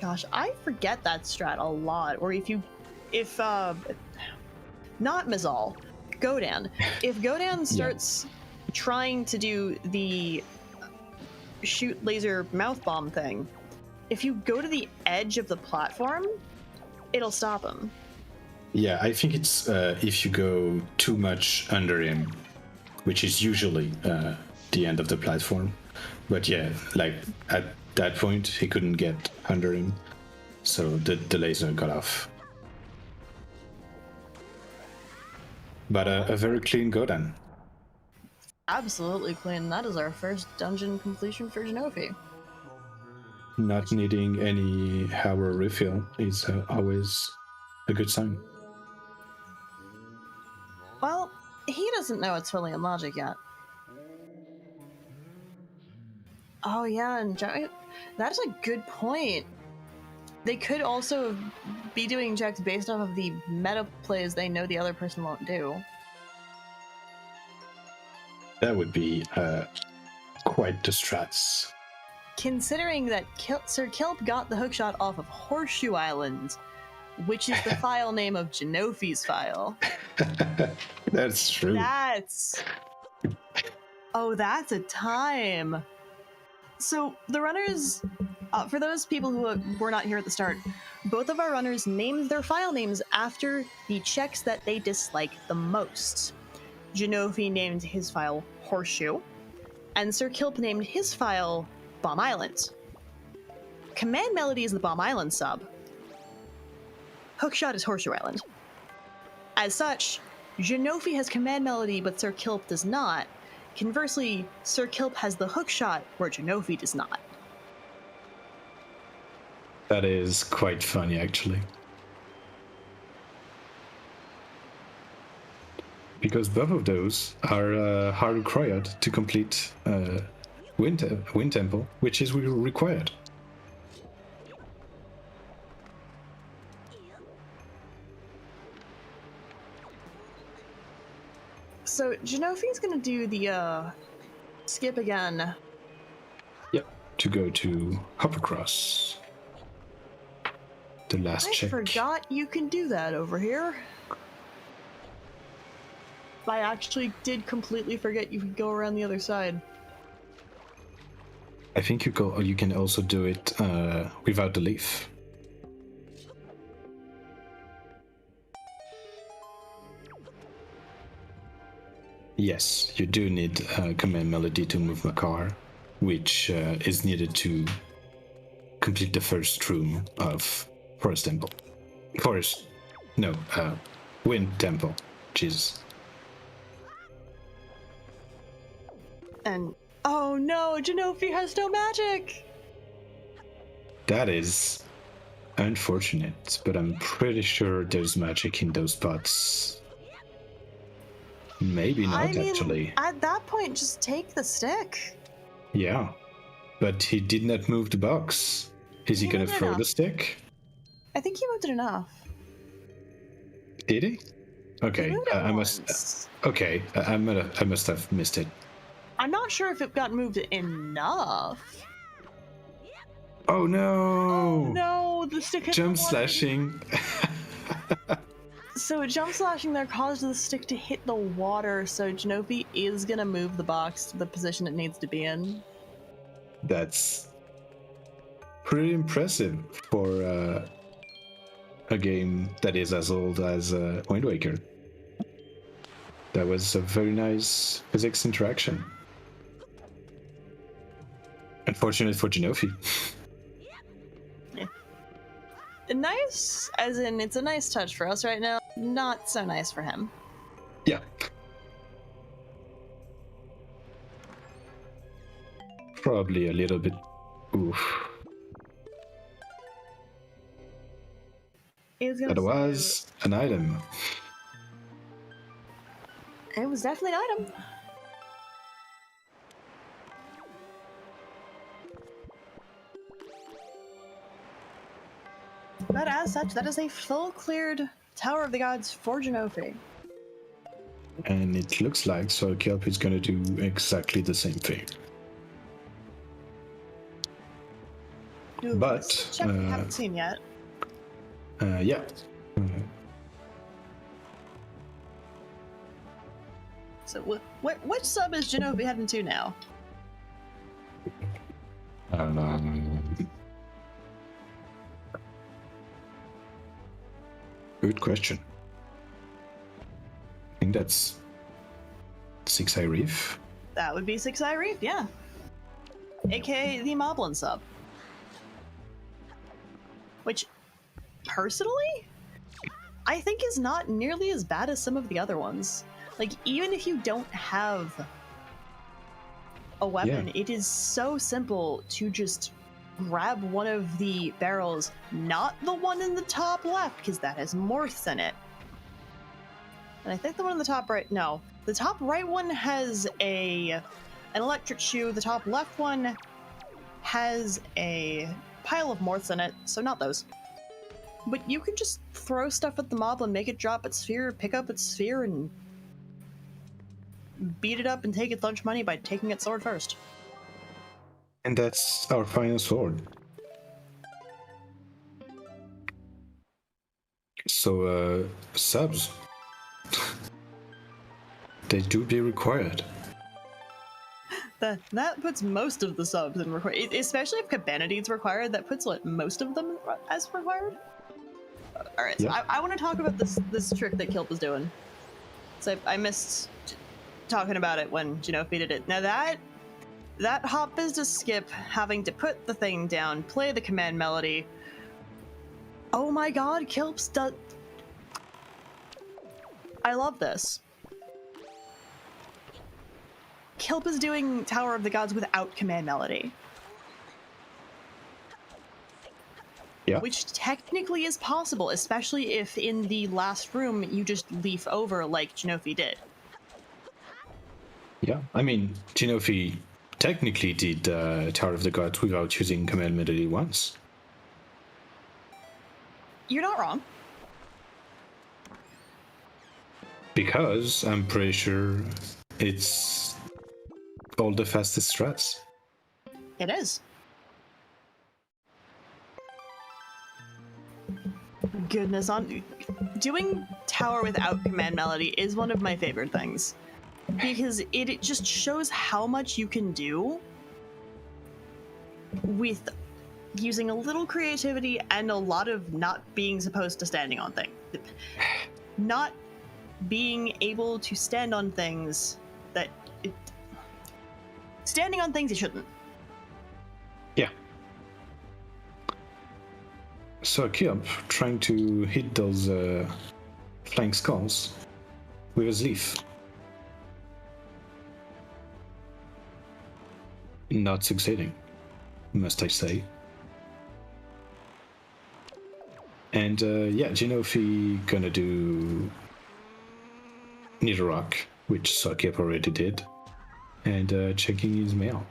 S2: Gosh, I forget that strat a lot. Or if not Mazal, Godan. If Godan starts trying to do the shoot laser mouth bomb thing, if you go to the edge of the platform, it'll stop him.
S3: Yeah, I think it's if you go too much under him, which is usually the end of the platform. But yeah, like at that point, he couldn't get under him, so the laser got off. But a very clean Godan.
S2: Absolutely clean. That is our first dungeon completion for Gynophi.
S3: Not needing any hour refill is always a good sign.
S2: Well, he doesn't know it's fully in logic yet. Oh yeah, and that is a good point. They could also be doing checks based off of the meta plays they know the other person won't do.
S3: That would be quite the strats.
S2: Considering that SirKilp got the hookshot off of Horseshoe Island, which is the file name of Gynophi's file.
S3: That's true.
S2: Oh, that's a time. So the runners, for those people who were not here at the start, both of our runners named their file names after the checks that they dislike the most. Gynophi named his file Horseshoe, and SirKilp named his file Bomb Island. Command Melody is the Bomb Island sub. Hookshot is Horseshoe Island. As such, Gynophi has Command Melody, but SirKilp does not. Conversely, SirKilp has the hookshot, where Gynophi does not.
S3: That is quite funny, actually. Because both of those are required to complete Wind Temple, which is required.
S2: So Gynophi's gonna do the skip again.
S3: Yep, to go to Hoppercross. The last check.
S2: I forgot you can do that over here. I actually did completely forget you could go around the other side.
S3: I think you can also do it without the leaf. Yes, you do need Command Melody to move my car, which is needed to complete the first room of Wind Temple. Jesus.
S2: And oh no, Gynophi has no magic!
S3: That is unfortunate, but I'm pretty sure there's magic in those spots. Maybe not, actually.
S2: At that point, just take the stick.
S3: Yeah, but he did not move the box. Is he gonna throw the stick?
S2: I think he moved it enough.
S3: Did he? Okay,
S2: He moved it
S3: I
S2: once.
S3: must. Okay, I must have missed it.
S2: I'm not sure if it got moved enough.
S3: Oh no!
S2: Oh no, the stick hit
S3: Jump
S2: the water.
S3: slashing.
S2: So jump slashing there caused the stick to hit the water, so Gynophi is gonna move the box to the position it needs to be in.
S3: That's pretty impressive for a game that is as old as Wind Waker. That was a very nice physics interaction. Unfortunate for Gynophi.
S2: Nice, as in it's a nice touch for us right now, not so nice for him.
S3: Yeah. Probably a little bit. Oof. That was an item.
S2: It was definitely an item. But as such, that is a full cleared Tower of the Gods for Gynophi.
S3: And it looks like SirKilp is gonna do exactly the same thing.
S2: Ooh,
S3: But,
S2: this check we haven't seen yet.
S3: Yeah.
S2: So which sub is Gynophi heading to now?
S3: Good question. I think that's 6-Eye Reef.
S2: That would be 6-Eye Reef, yeah. AKA the Moblin sub. Which, personally, I think is not nearly as bad as some of the other ones. Like, even if you don't have a weapon, it is so simple to just grab one of the barrels, not the one in the top left, because that has morphs in it. And I think the one in the top right, no. The top right one has an electric shoe, the top left one has a pile of morphs in it, so not those. But you can just throw stuff at the mob and make it drop its sphere, pick up its sphere, and beat it up and take its lunch money by taking its sword first.
S3: And that's our final sword. So, subs. They do be required.
S2: That puts most of the subs in required, especially if Cabana is required. That puts what, most of them as required. All right, so I want to talk about this trick that Kilp is doing. So I missed talking about it when Gynophi did it. Now that hop business skip, having to put the thing down, play the command melody. Oh my God, Kilp's done. I love this. Kilp is doing Tower of the Gods without command melody.
S3: Yeah.
S2: Which technically is possible, especially if in the last room you just leaf over like Gynophi did.
S3: Yeah, I mean, Gynophi technically did Tower of the Gods without using command melody once.
S2: You're not wrong.
S3: Because I'm pretty sure it's all the fastest strats.
S2: It is. Goodness, doing Tower without command melody is one of my favorite things. Because it just shows how much you can do with using a little creativity and a lot of not being supposed to standing on things. Not being able to stand on things that... standing on things you shouldn't.
S3: Yeah. SirKilp trying to hit those flying skulls with his leaf. Not succeeding, must I say. And yeah, Gynophi gonna do Helmerock, which SirKilp already did, and checking his mail.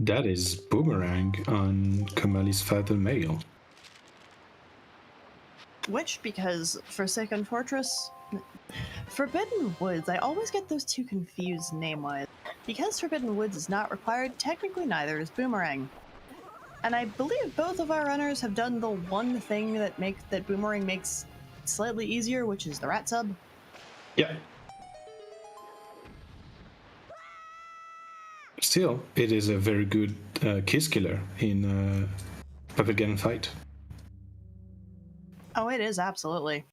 S3: That is Boomerang on Kamali's Fatal Mail.
S2: Which, because Forsaken Fortress Forbidden Woods. I always get those two confused name-wise. Because Forbidden Woods is not required, technically neither is Boomerang. And I believe both of our runners have done the one thing that Boomerang makes slightly easier, which is the rat sub.
S3: Yeah. Still, it is a very good kiss killer in Puppet Ganon fight.
S2: Oh, it is, absolutely.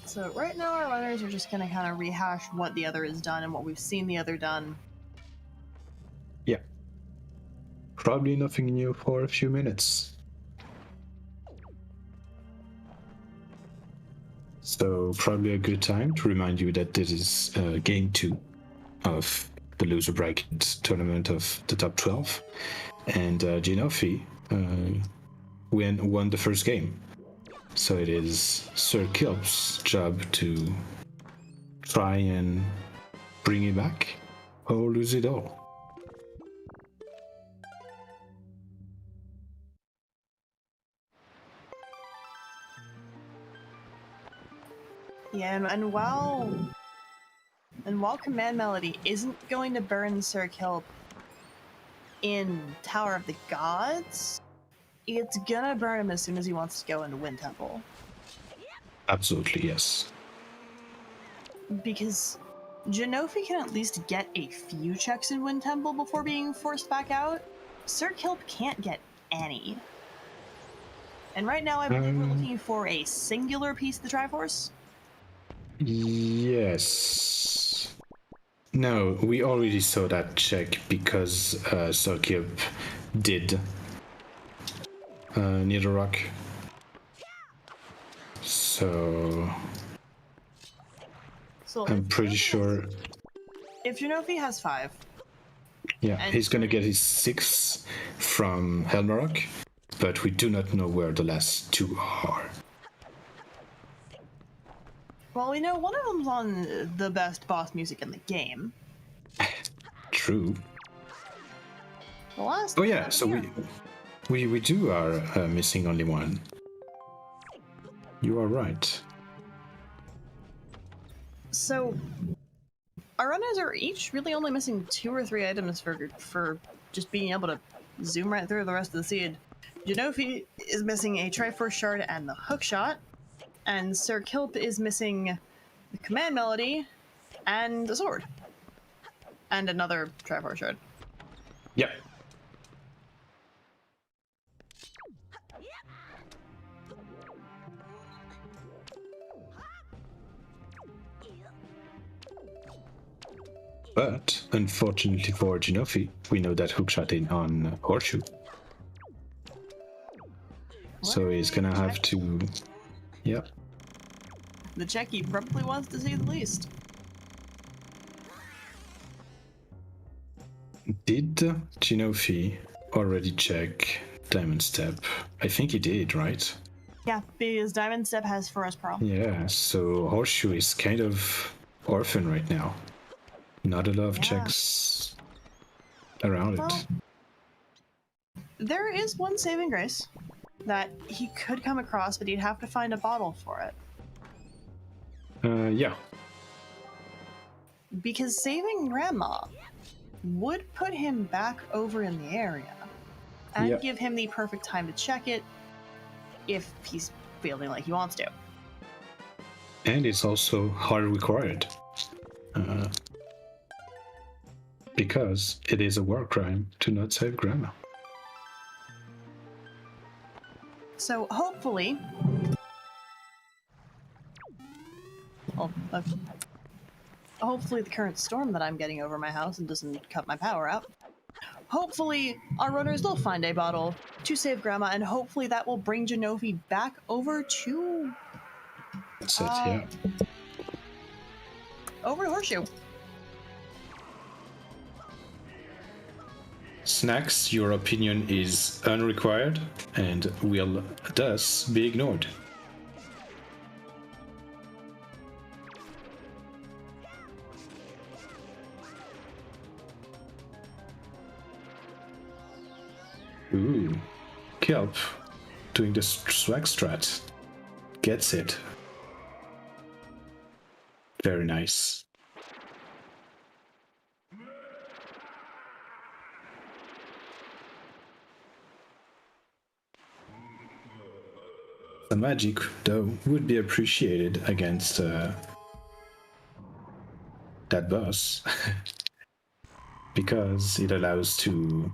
S2: So right now our runners are just going to kind of rehash what the other has done and what we've seen the other done.
S3: Yeah. Probably nothing new for a few minutes. So probably a good time to remind you that this is game 2 of the loser bracket tournament of the top 12. And Gynophi won the first game. So it is SirKilp's job to try and bring it back or lose it all.
S2: Yeah, and while Command Melody isn't going to burn SirKilp in Tower of the Gods, it's gonna burn him as soon as he wants to go into Wind Temple.
S3: Absolutely, yes.
S2: Because Gynophi can at least get a few checks in Wind Temple before being forced back out. SirKilp can't get any. And right now I believe we're looking for a singular piece of the Triforce.
S3: Yes. No, we already saw that check because SirKilp did Helmerock. So I'm pretty sure.
S2: If Gynophi has 5.
S3: Yeah, he's gonna get his 6 from Helmerock, but we do not know where the last 2 are.
S2: Well, we know one of them's on the best boss music in the game.
S3: True.
S2: The last.
S3: Oh yeah, so we do are missing only one. You are right.
S2: So our runners are each really only missing 2 or 3 items for just being able to zoom right through the rest of the seed. Gynophi is missing a Triforce Shard and the hook shot, and SirKilp is missing the Command Melody and the sword. And another Triforce Shard.
S3: Yep. But unfortunately for Gynophi, we know that hookshot in on Horseshoe. So he's gonna have to. Yep.
S2: The check he probably wants to see the least.
S3: Did Gynophi already check Diamond Step? I think he did, right?
S2: Yeah, because Diamond Step has Forest Pearl.
S3: Yeah, so Horseshoe is kind of orphan right now. Not a lot of checks around it.
S2: There is one saving grace that he could come across, but he'd have to find a bottle for it.
S3: Yeah.
S2: Because saving Grandma would put him back over in the area and give him the perfect time to check it if he's feeling like he wants to.
S3: And it's also hard required. Because it is a war crime to not save Grandma.
S2: So hopefully... Well, hopefully the current storm that I'm getting over my house and doesn't cut my power out. Hopefully our runners will find a bottle to save Grandma, and hopefully that will bring Gynophi back over to...
S3: That's it, yeah.
S2: Over to Horseshoe.
S3: Snacks, your opinion is unrequired and will thus be ignored. Ooh. Kelp doing the swag strat. Gets it. Very nice. The magic, though, would be appreciated against that boss. Because it allows to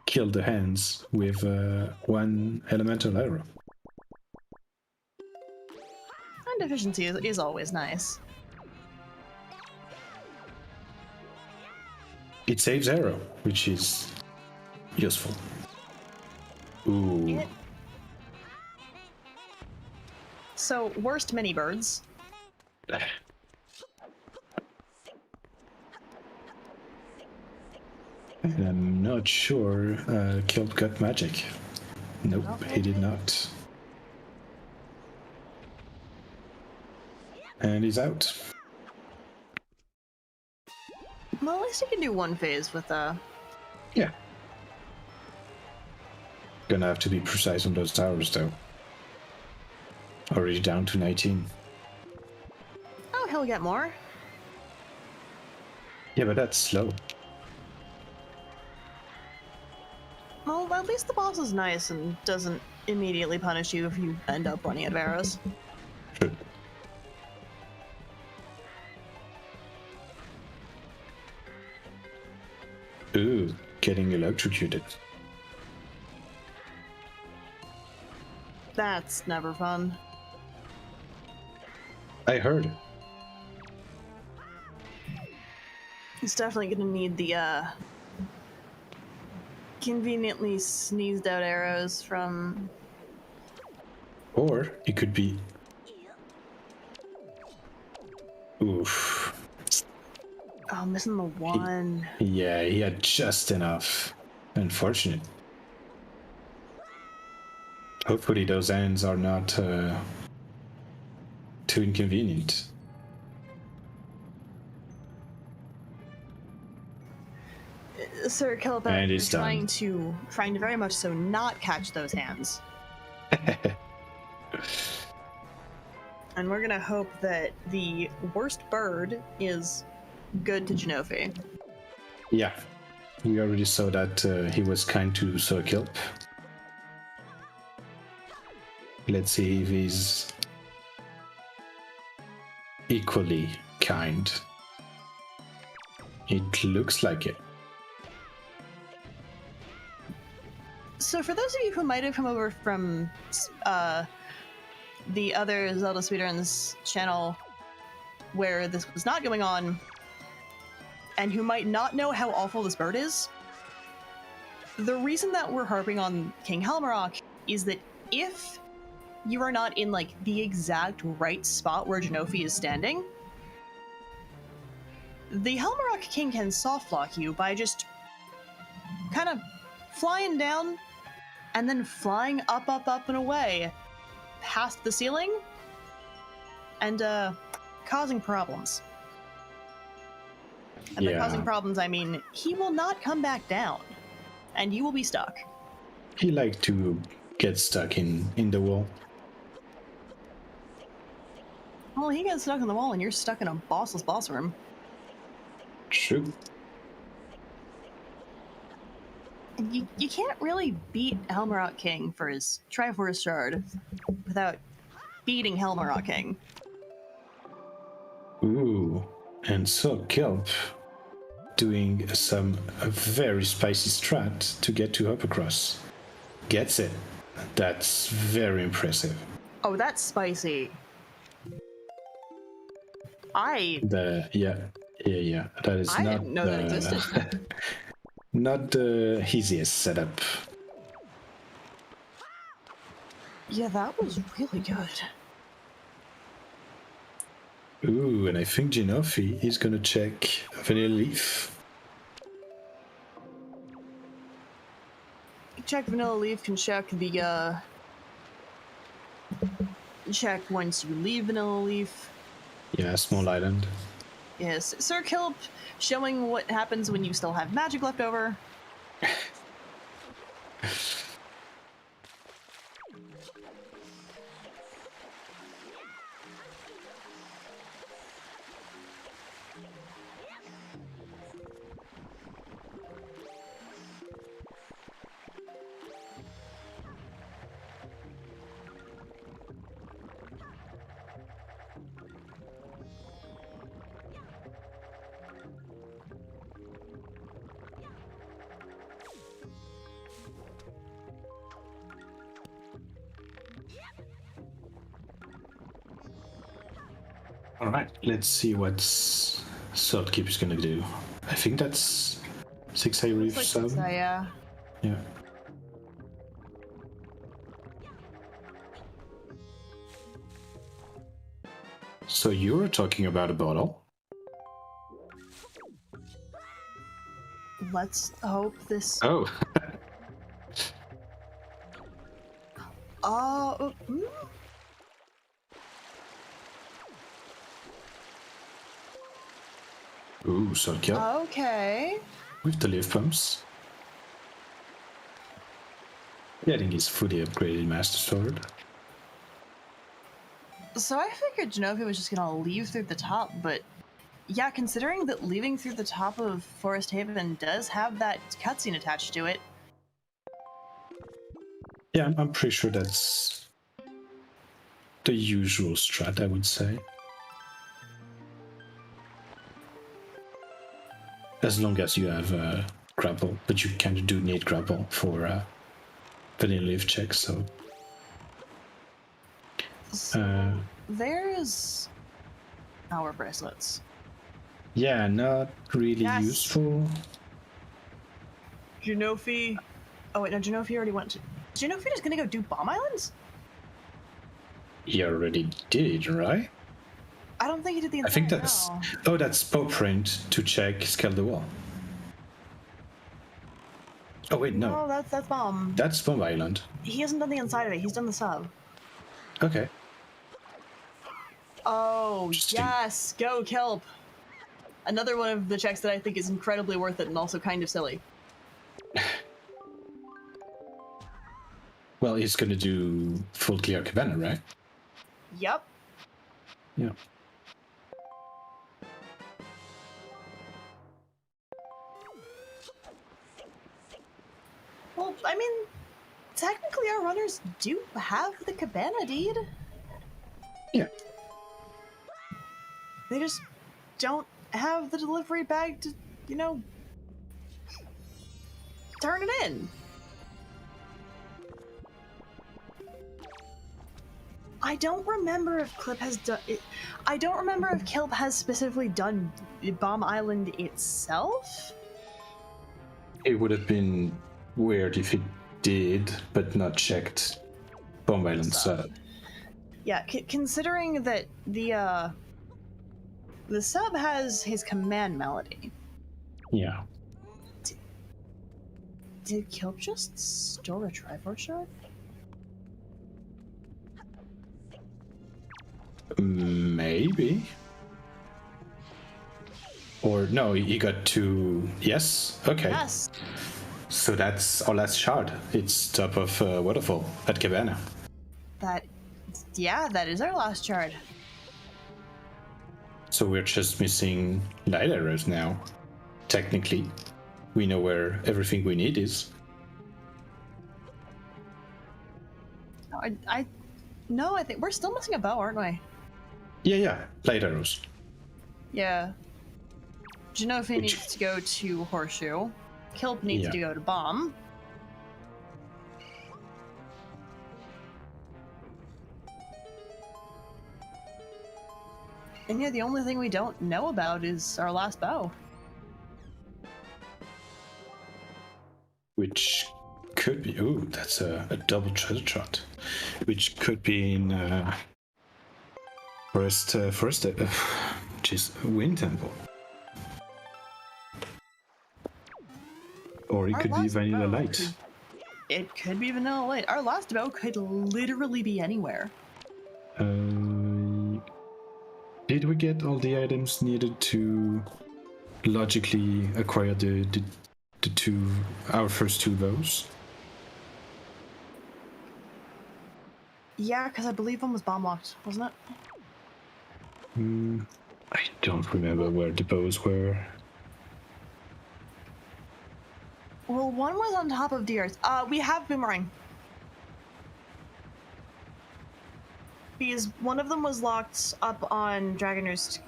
S3: kill the hands with one elemental arrow.
S2: And efficiency is always nice.
S3: It saves arrow, which is useful. Ooh.
S2: So, worst mini birds.
S3: And I'm not sure Kelp got magic. Nope, he did not. And he's out.
S2: Well, at least you can do one phase with
S3: Yeah. Gonna have to be precise on those towers, though. Already down to 19.
S2: Oh, he'll get more.
S3: Yeah, but that's slow.
S2: Well, at least the boss is nice and doesn't immediately punish you if you end up running out of arrows.
S3: True. Ooh, getting electrocuted.
S2: That's never fun.
S3: I heard.
S2: He's definitely gonna need the conveniently sneezed out arrows from...
S3: Or it could be... Oof.
S2: Oh, missing the one.
S3: Yeah, he had just enough. Unfortunate. Hopefully those ends are not too inconvenient.
S2: SirKilp
S3: And
S2: is
S3: he's done.
S2: trying to very much so not catch those hands. And we're gonna hope that the worst bird is good to Gynophi.
S3: Yeah, we already saw that he was kind to SirKilp. Let's see if he's equally kind. It looks like it.
S2: So for those of you who might have come over from the other Zelda Speedruns channel where this was not going on, and who might not know how awful this bird is, the reason that we're harping on King Helmerock is that if you are not in like the exact right spot where Gynophi is standing, the Helmerock King can soft lock you by just kind of flying down and then flying up, up, up and away past the ceiling and causing problems. And by causing problems, I mean he will not come back down and you will be stuck.
S3: He liked to get stuck in the wall.
S2: Well, he gets stuck in the wall and you're stuck in a bossless boss room.
S3: True.
S2: You can't really beat Helmerock King for his Triforce Shard without beating Helmerock King.
S3: Ooh, and SirKilp doing some very spicy strat to get to hop across. Gets it. That's very impressive.
S2: Oh, that's spicy.
S3: Yeah. That is
S2: I
S3: not
S2: didn't know that existed.
S3: not the easiest setup.
S2: Yeah, that was really good.
S3: Ooh, and I think Gynophi is gonna check Vanilla Leaf.
S2: Check Vanilla Leaf can check the check once you leave Vanilla Leaf.
S3: Yeah, small island.
S2: Yes, SirKilp showing what happens when you still have magic left over.
S3: All right, let's see what SirKilp is gonna do. I think that's 6A Reef
S2: Like
S3: sub.
S2: yeah.
S3: Yeah. So you were talking about a bottle.
S2: Let's hope this.
S3: Oh.
S2: Mm.
S3: Ooh, SirKilp
S2: Okay.
S3: with the lift pumps. Getting his fully upgraded Master Sword.
S2: So I figured Gynophi was just gonna leave through the top, but yeah, considering that leaving through the top of Forest Haven does have that cutscene attached to it.
S3: Yeah, I'm pretty sure that's the usual strat, I would say. As long as you have grapple, but you kind of do need grapple for vanilla lift checks, so.
S2: There's power bracelets.
S3: Yeah, not really
S2: Yes.
S3: useful.
S2: Gynophi. Oh wait, no, Gynophi already went to. Gynophi is gonna go do Bomb Islands?
S3: He already did, right?
S2: I don't think he did the
S3: I
S2: entire.
S3: think that's.
S2: No.
S3: Oh, that's paw print to check scale the wall. Oh wait, no.
S2: No, that's Bomb.
S3: That's Bomb Island.
S2: He hasn't done the inside of it. He's done the sub.
S3: Okay.
S2: Oh
S3: Interesting.
S2: yes, go Kelp. Another one of the checks that I think is incredibly worth it and also kind of silly.
S3: Well, he's gonna do full clear cabana, right?
S2: Yep.
S3: Yeah.
S2: Well, I mean, technically our runners do have the cabana deed.
S3: Yeah.
S2: They just don't have the delivery bag to, you know, turn it in. I don't remember if Clip has done it. I don't remember if Kilp has specifically done Bomb Island itself.
S3: It would have been weird if it did, but not checked Bomb Island sub.
S2: Yeah, considering that the sub has his command melody.
S3: Yeah.
S2: Did Kilp just store a Triforce shard?
S3: Maybe. Or no, he got two. Yes. Okay.
S2: Yes.
S3: So that's our last shard. It's top of waterfall at Cabana.
S2: That is our last shard.
S3: So we're just missing light arrows now. Technically, we know where everything we need is.
S2: No, I think we're still missing a bow, aren't we?
S3: Yeah, light arrows.
S2: Yeah. Gynophi needs to go to Horseshoe. Kilp needs to go to Bomb. And yeah, the only thing we don't know about is our last bow.
S3: Which could be. Ooh, that's a double treasure shot. Which could be in Forest, which is Wind Temple. Or it
S2: Our
S3: could be
S2: last
S3: Vanilla
S2: bow
S3: Light.
S2: It could be Vanilla Light. Our last bow could literally be anywhere.
S3: Did we get all the items needed to logically acquire the our first two bows?
S2: Yeah, because I believe one was bomb locked, wasn't it?
S3: I don't remember where the bows were.
S2: Well, one was on top of Deer's. We have Boomerang. Because one of them was locked up on Dragon Roost.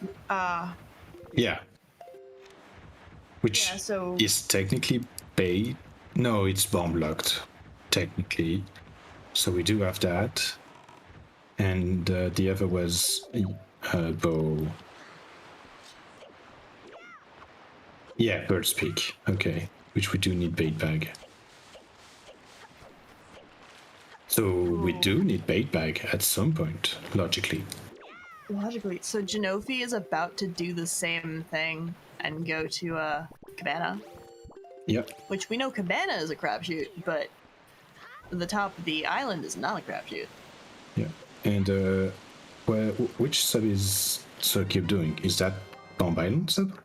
S3: Yeah. Which is technically bait. No, it's bomb locked, technically. So we do have that. And the other was bow. Yeah, bird's peak. Okay, which we do need bait bag. So we do need bait bag at some point, logically.
S2: Logically, so Gynophi is about to do the same thing and go to Cabana,
S3: Yep.
S2: which we know Cabana is a crapshoot, but the top of the island is not a crapshoot.
S3: Yeah. And which sub is SirKilp doing? Is that Bomb Island sub?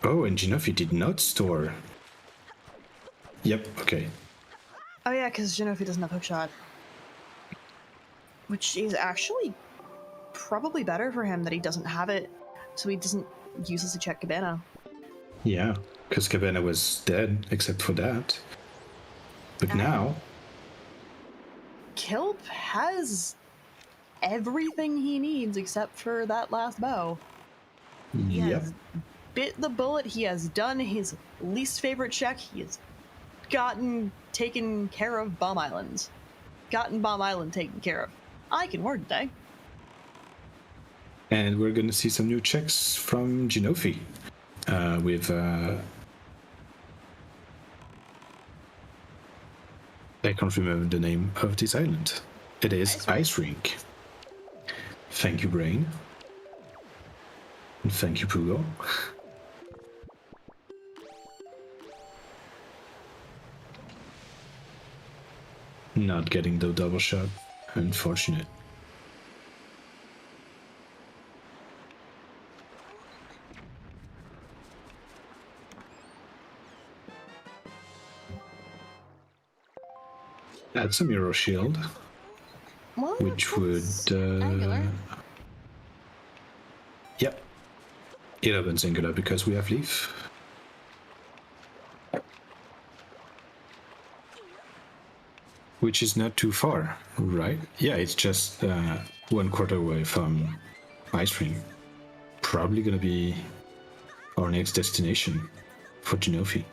S3: Oh, and Gynophi did not store. Yep, okay.
S2: Oh yeah, because Gynophi doesn't have hookshot. Which is actually probably better for him that he doesn't have it, so he doesn't uselessly check Cabana.
S3: Yeah, because Cabana was dead except for that. But now...
S2: Kilp has everything he needs except for that last bow. He
S3: Yep.
S2: has bit the bullet, he has done his least favorite check, he has taken care of Bomb Island. Gotten Bomb Island taken care of. I can word today.
S3: And we're gonna see some new checks from Gynophi. With... I can't remember the name of this island. It is Ice Rink. Thank you, Brain. And thank you, Pugo. Not getting the double shot. Unfortunate. That's a mirror shield,
S2: Well,
S3: which would...
S2: angular.
S3: Yep. It opens angular because we have leaf. Which is not too far, right? Yeah, it's just 1/4 away from Ice Cream. Probably gonna be our next destination for Gynophi.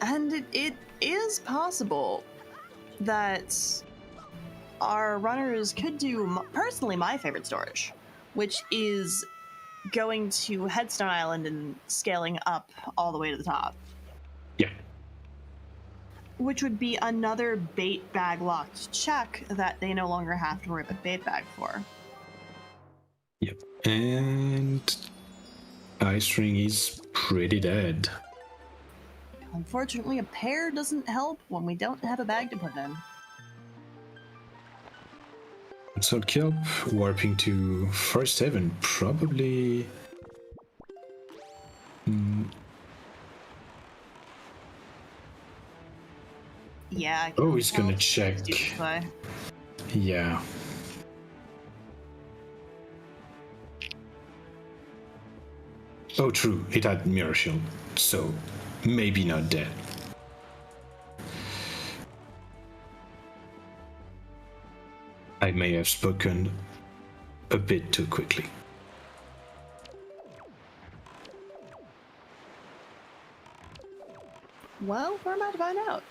S2: And it is possible that our runners could do, personally, my favorite storage, which is going to Headstone Island and scaling up all the way to the top.
S3: Yeah.
S2: Which would be another bait bag locked check that they no longer have to worry about bait bag for.
S3: Yep. And Ice Ring is pretty dead.
S2: Unfortunately, a pair doesn't help when we don't have a bag to put in.
S3: SirKilp warping to first heaven, probably.
S2: Yeah.
S3: Oh, he's gonna
S2: Well,
S3: check.
S2: stupid play.
S3: Yeah. Oh, true. It had mirror shield, so maybe not dead. I may have spoken a bit too quickly.
S2: Well, we're about to find out.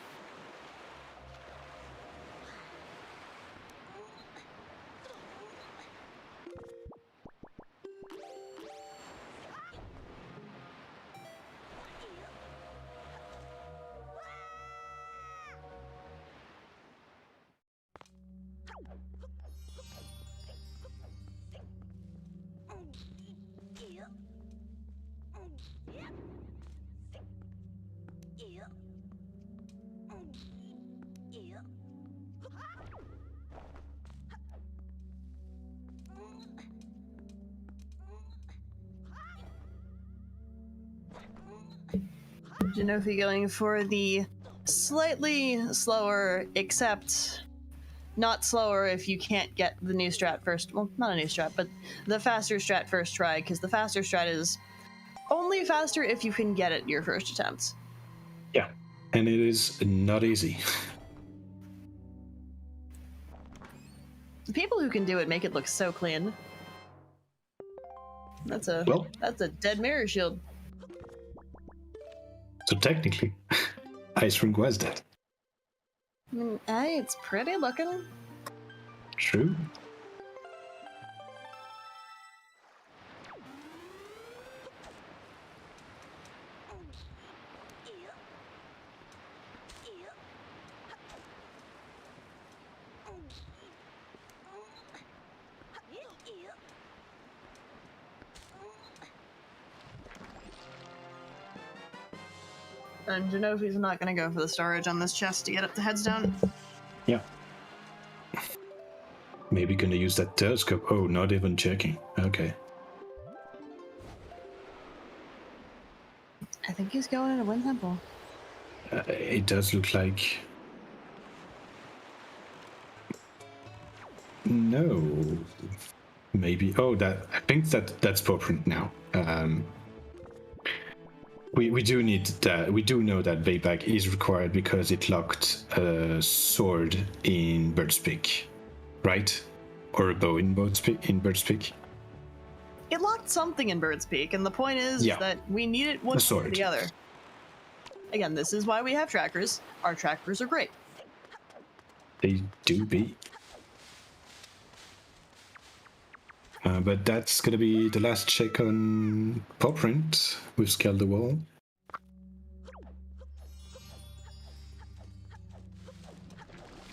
S2: Gynophi going for the slightly slower, except not slower if you can't get the new strat first. Well, not a new strat, but the faster strat first try, because the faster strat is only faster if you can get it your first attempt.
S3: Yeah, and it is not easy.
S2: The people who can do it make it look so clean. That's a dead mirror shield.
S3: So technically, Ice Ring was dead.
S2: Hey, it's pretty looking.
S3: True.
S2: And Gynophi's not gonna go for the storage on this chest to get up the headstone.
S3: Yeah. Maybe gonna use that telescope. Oh, not even checking. Okay.
S2: I think he's going into Wind Temple.
S3: It does look like... No. Maybe. Oh, that. I think that's paw print now. We do need that. We do know that Vayback is required because it locked a sword in Bird's Peak, right? Or a bow in Bird's Peak.
S2: It locked something in Bird's Peak, and the point is that we need it one or the other. Again, this is why we have trackers. Our trackers are great.
S3: They do be. But that's gonna be the last check on paw print. We've scaled the wall.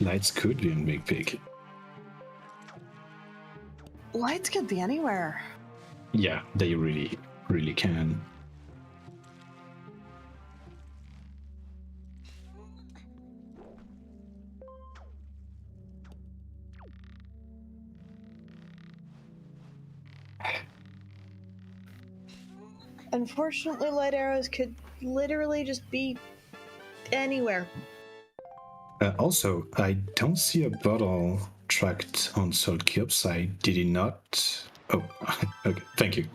S3: Lights could be on Big Pig.
S2: Lights could be anywhere.
S3: Yeah, they really, really can.
S2: Unfortunately, light arrows could literally just be anywhere.
S3: Also, I don't see a bottle tracked on SirKilp side. Did he not? Oh, okay. Thank you.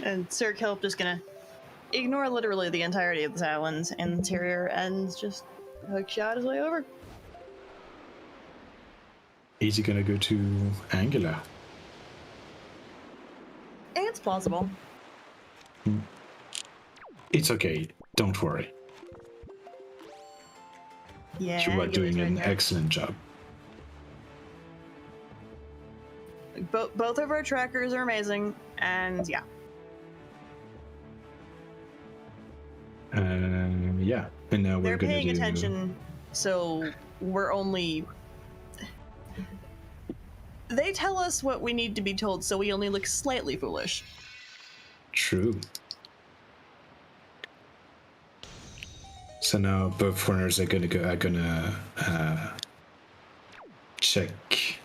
S2: And SirKilp just gonna ignore literally the entirety of this island's interior and just hookshot his way over.
S3: Is he gonna go to Angular?
S2: It's possible.
S3: It's okay. Don't worry.
S2: Yeah,
S3: You are doing an excellent job.
S2: Both of our trackers are amazing, and yeah.
S3: Yeah, and now
S2: They're
S3: we're gonna
S2: paying attention, so we're only... They tell us what we need to be told, so we only look slightly foolish.
S3: True. So now both runners are gonna check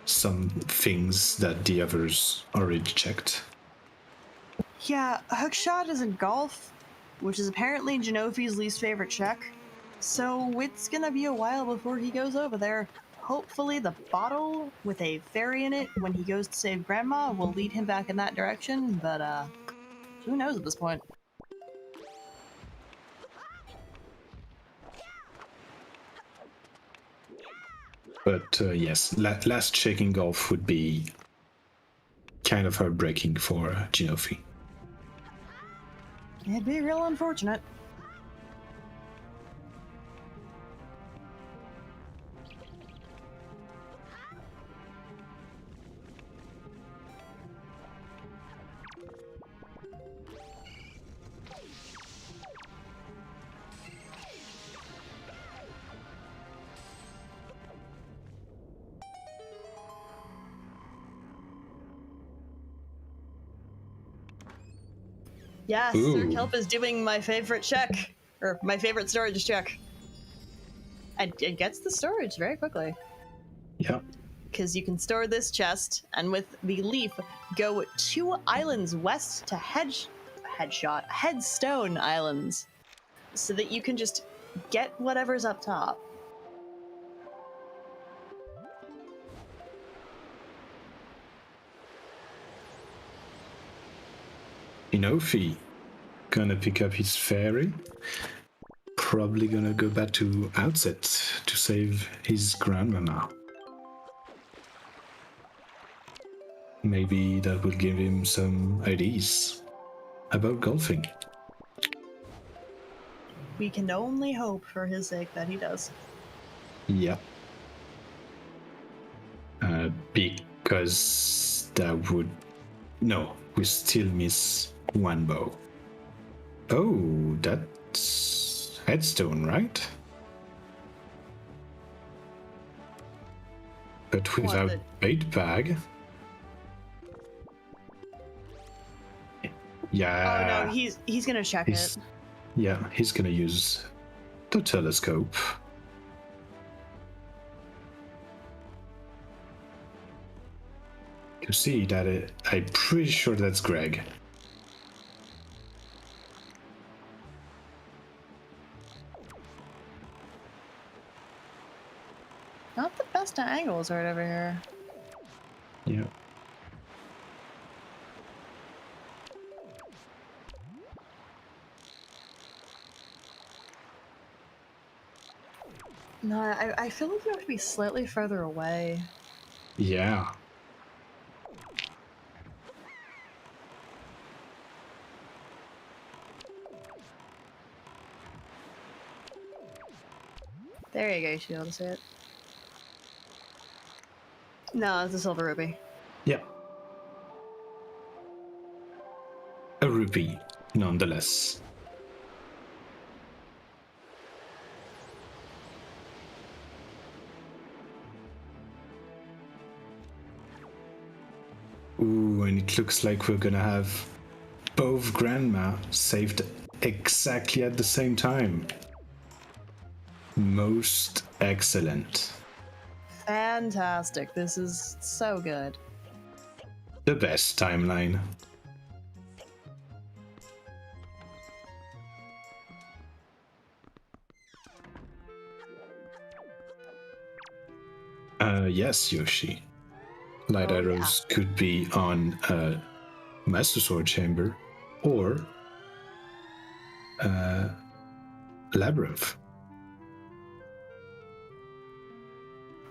S3: some things that the others already checked.
S2: Yeah, hookshot is in golf, which is apparently Gynophi's least favorite check. So it's gonna be a while before he goes over there. Hopefully the bottle with a fairy in it when he goes to save Grandma will lead him back in that direction, but who knows at this point.
S3: But yes, last check in golf would be kind of heartbreaking for Gynophi.
S2: It'd be real unfortunate. Yes, SirKilp is doing my favorite check, or my favorite storage check. And it gets the storage very quickly.
S3: Yeah.
S2: Because you can store this chest, and with the leaf, go 2 islands west to Headstone Islands, so that you can just get whatever's up top.
S3: Gynophi gonna pick up his fairy. Probably gonna go back to Outset to save his grandma now. Maybe that will give him some ideas about golfing.
S2: We can only hope for his sake that he does.
S3: Yeah. Because that would... No, we still miss one bow. Oh, that's headstone, right? But without bait bag. Yeah.
S2: Oh no, he's gonna check it.
S3: Yeah, he's gonna use the telescope. To see that I'm pretty sure that's Greg.
S2: Not the best of angles right over here.
S3: Yeah.
S2: No, I feel like we have to be slightly further away.
S3: Yeah.
S2: There you go, you should be able to see it. No, it's a silver ruby.
S3: Yeah. A rupee, nonetheless. Ooh, and it looks like we're gonna have both grandma saved exactly at the same time. Most excellent.
S2: Fantastic. This is so good.
S3: The best timeline. Yes, Yoshi. Light arrows could be on Master Sword Chamber or Labyrinth.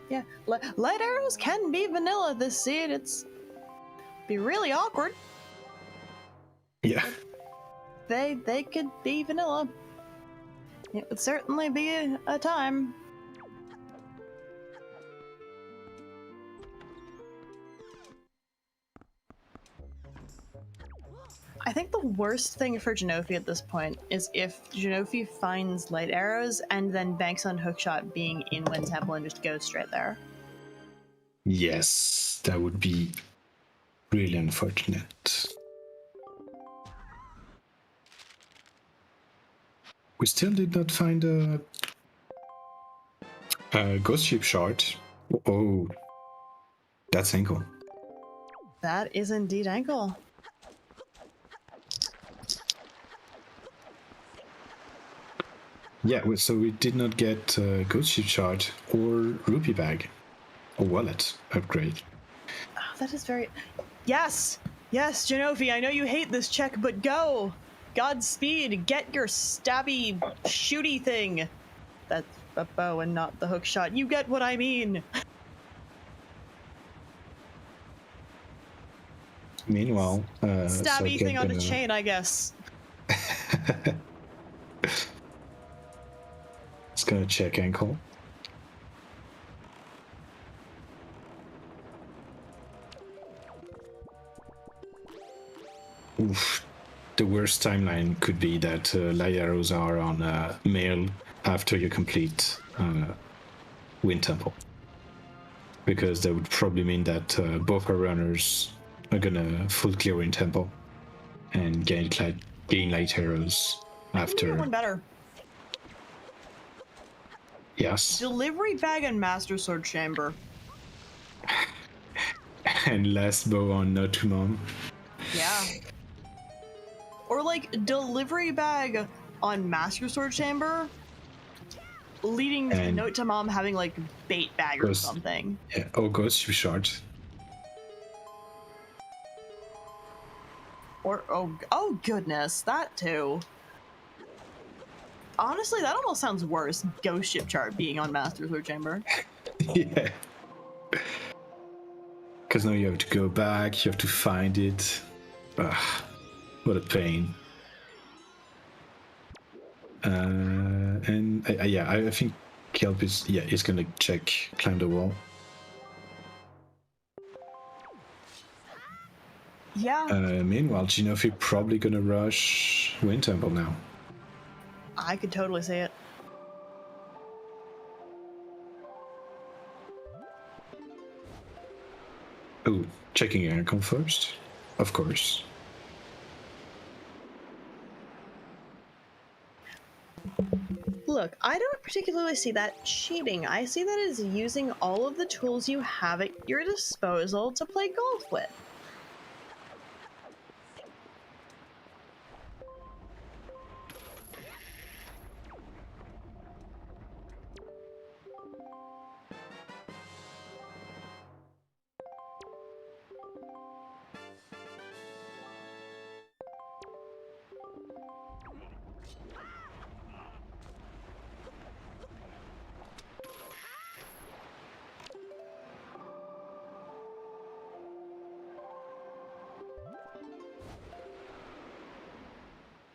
S2: Yeah, light arrows can be vanilla this seed. It's be really awkward.
S3: Yeah.
S2: They could be vanilla. It would certainly be a time. I think the worst thing for Gynophi at this point is if Gynophi finds light arrows and then banks on hookshot being in Wind Temple and just goes straight there.
S3: Yes, that would be really unfortunate. We still did not find a ghost ship shard. Oh, that's ankle.
S2: That is indeed ankle.
S3: Yeah, so we did not get ghost ship shard or rupee bag or wallet upgrade.
S2: Oh, that is very... Yes! Yes, Gynophi, I know you hate this check, but go! Godspeed, get your stabby, shooty thing! That's a bow and not the hook shot. You get what I mean!
S3: Meanwhile,
S2: stabby thing on a chain, I guess.
S3: It's gonna check ankle. Oof. The worst timeline could be that light arrows are on male after you complete Wind Temple. Because that would probably mean that both our runners are gonna full clear Wind Temple and gain light arrows after.
S2: One better.
S3: Yes.
S2: Delivery bag and Master Sword Chamber.
S3: And last bow on Not to Mom.
S2: Yeah. Or like delivery bag on Master Sword Chamber, leading to Note to Mom having like bait bag or something.
S3: Yeah. Oh, ghost ship shard.
S2: Or oh goodness, that too. Honestly, that almost sounds worse. Ghost ship chart being on Master Sword Chamber.
S3: Yeah. Because now you have to go back, you have to find it. Ugh, what a pain. And yeah, I think Kelp is gonna climb the wall.
S2: Yeah.
S3: Meanwhile, Gynophi probably gonna rush Wind Temple now.
S2: I could totally see it.
S3: Oh, checking aircon first, of course.
S2: Look, I don't particularly see that cheating. I see that as using all of the tools you have at your disposal to play golf with.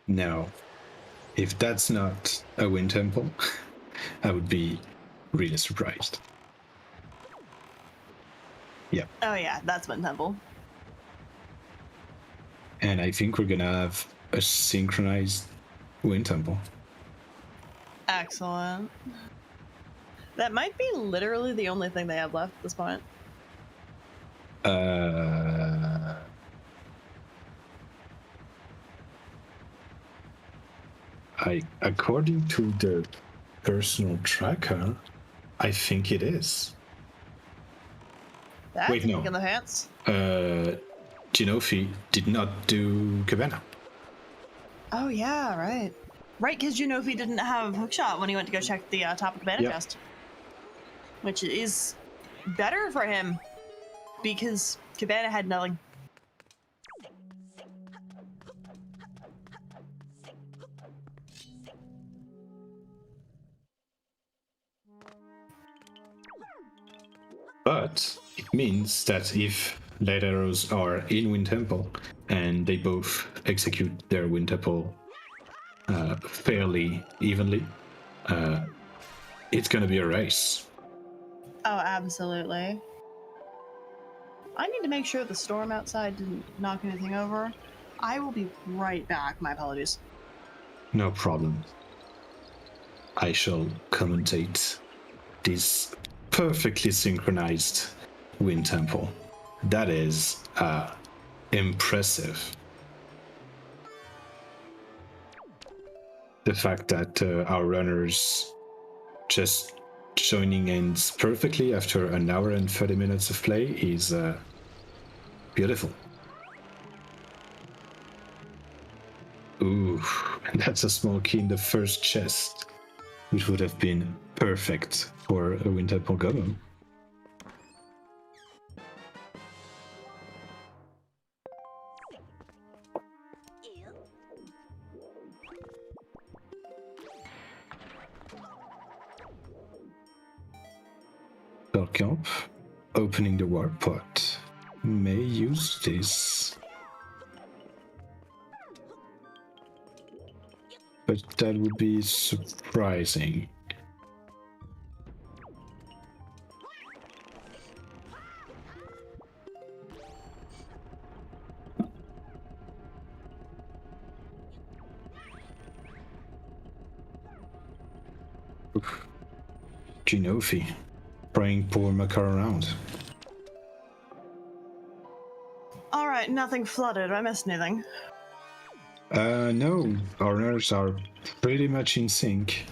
S3: Now, if that's not a Wind Temple, I would be really surprised. Yeah.
S2: Oh yeah, that's Wind Temple.
S3: And I think we're gonna have a synchronized Wind Temple.
S2: Excellent. That might be literally the only thing they have left at this point.
S3: According to the personal tracker, I think it is.
S2: That's
S3: Wait, no.
S2: kick in the pants.
S3: Gynophi did not do Cabana.
S2: Oh yeah, right. Right, because Gynophi didn't have hookshot when he went to go check the top of the Cabana chest. Which is better for him, because Cabana had nothing.
S3: But it means that if Light Arrows are in Wind Temple and they both execute their Wind Temple fairly evenly, it's gonna be a race.
S2: Oh, absolutely. I need to make sure the storm outside didn't knock anything over. I will be right back. My apologies.
S3: No problem. I shall commentate this perfectly synchronized Wind Temple. That is impressive. The fact that our runners just joining in perfectly after an hour and 30 minutes of play is beautiful. Ooh, and that's a small key in the first chest, which would have been perfect for a Wind Temple Ganon. SirKilp, opening the warp pot. May use this. But that would be surprising. Oof. Gynophi, trying poor Makar around.
S2: Alright, nothing flooded. I missed anything.
S3: No, our nerves are pretty much in sync.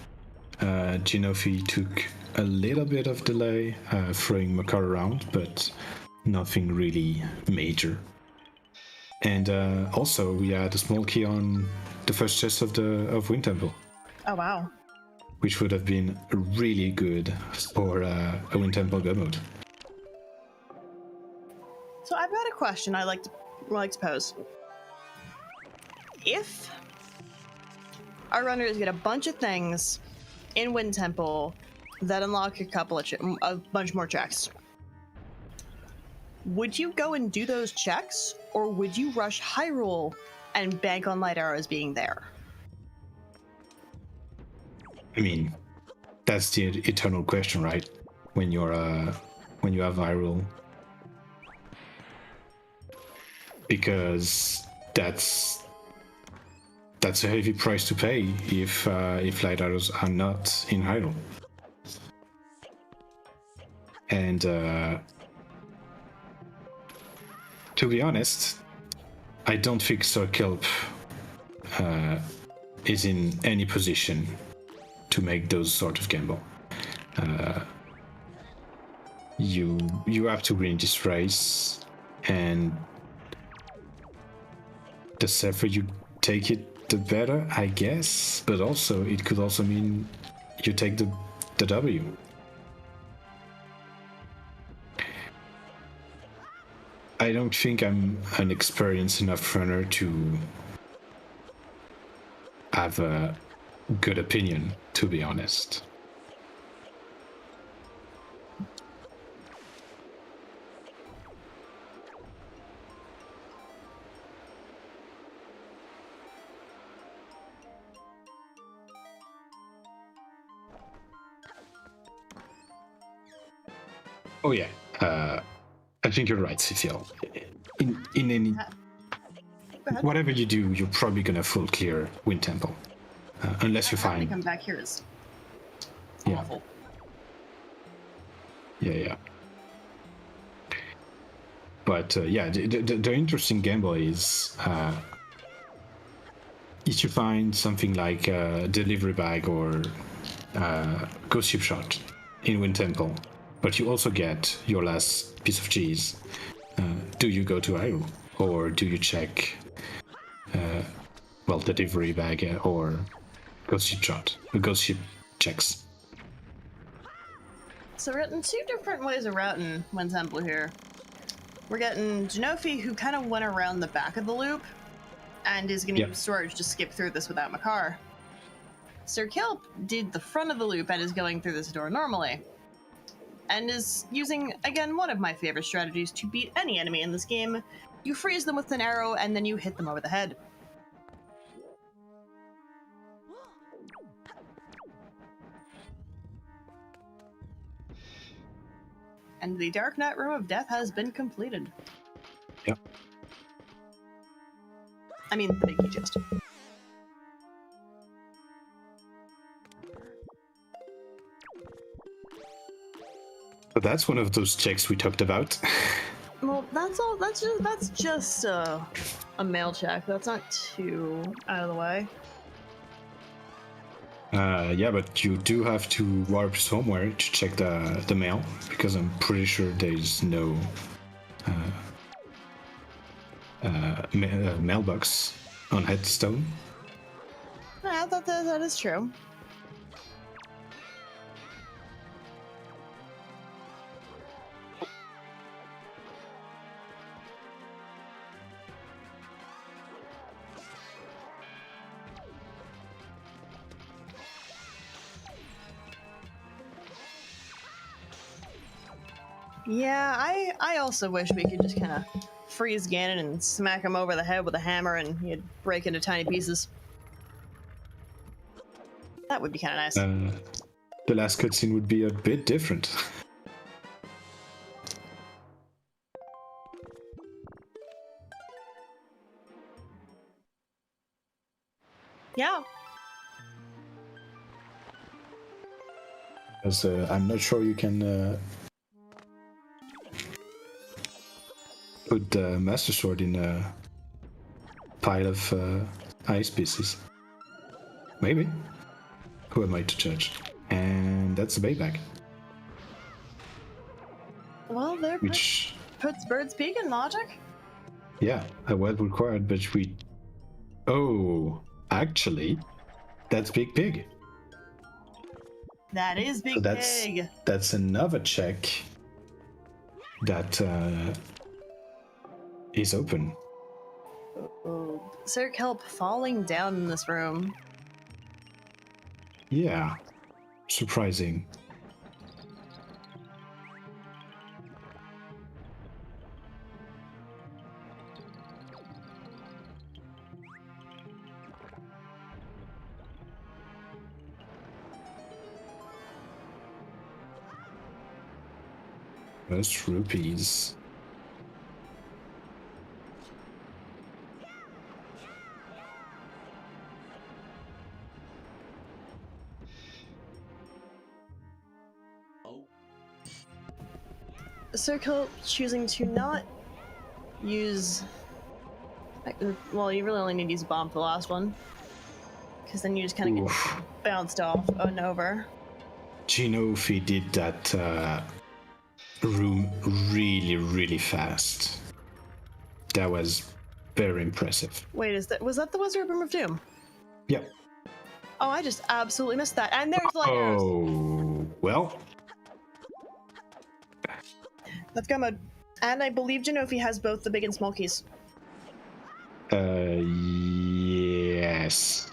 S3: Gynophi took a little bit of delay throwing Makar around, but nothing really major. And also, we had a small key on the first chest of Wind Temple.
S2: Oh wow.
S3: Which would have been really good for a Wind Temple go mode.
S2: So I've got a question I'd like to pose. If our runners get a bunch of things in Wind Temple that unlock a bunch more checks, would you go and do those checks, or would you rush Hyrule and bank on light arrows being there?
S3: I mean, that's the eternal question, right? When you have Hyrule, because that's a heavy price to pay if light arrows are not in Hyrule. And to be honest, I don't think SirKilp is in any position to make those sort of gamble. You have to win this race, and the safer you take it, the better, I guess. But also, it could also mean you take the W. I don't think I'm an experienced enough runner to have a good opinion, to be honest. Oh yeah, I think you're right, Cecile. In any whatever you do, you're probably gonna full clear Wind Temple, unless you
S2: Having to
S3: find.
S2: come back here is
S3: Yeah.
S2: awful.
S3: Yeah. But yeah, the interesting gamble is if you find something like a delivery bag or ghost ship shot in Wind Temple, but you also get your last piece of cheese, do you go to Hyrule, or do you check delivery bag or ghost ship shot, ghost ship checks?
S2: So we're getting two different ways of routing Wind Temple here. We're getting Gynophi, who kind of went around the back of the loop and is going to use storage to skip through this without Makar. SirKilp did the front of the loop and is going through this door normally, and is using, again, one of my favorite strategies to beat any enemy in this game. You freeze them with an arrow and then you hit them over the head. And the Dark Knight Room of Death has been completed.
S3: Yep.
S2: I mean, the big key chest.
S3: So that's one of those checks we talked about.
S2: Well, that's all. That's just a mail check. That's not too out of the way.
S3: Yeah, but you do have to warp somewhere to check the mail, because I'm pretty sure there's no mailbox on Headstone.
S2: I thought that is true. Yeah, I also wish we could just kind of freeze Ganon and smack him over the head with a hammer and he'd break into tiny pieces. That would be kind of nice.
S3: The last cutscene would be a bit different.
S2: Yeah.
S3: Because I'm not sure you can put the Master Sword in a pile of ice pieces. Maybe. Who am I to judge? And that's the bait bag.
S2: Well, there
S3: Which,
S2: puts Bird's Peak in logic.
S3: yeah, a weld required, but we... Oh, actually, that's Big Pig.
S2: That is Big
S3: So
S2: Pig.
S3: that's another check that is open.
S2: Oh, SirKilp falling down in this room.
S3: Yeah, surprising. First rupees.
S2: SirKilp choosing to not use. Well, you really only need to use a bomb for the last one, because then you just kind of get bounced off and over.
S3: Gynophi did that room really, really fast. That was very impressive.
S2: Wait, was that the Wizard Room of Doom?
S3: Yep.
S2: Oh, I just absolutely missed that. And there's the light arrows.
S3: Oh, well.
S2: Let's go mode. And I believe Gynophi has both the big and small keys.
S3: Yes.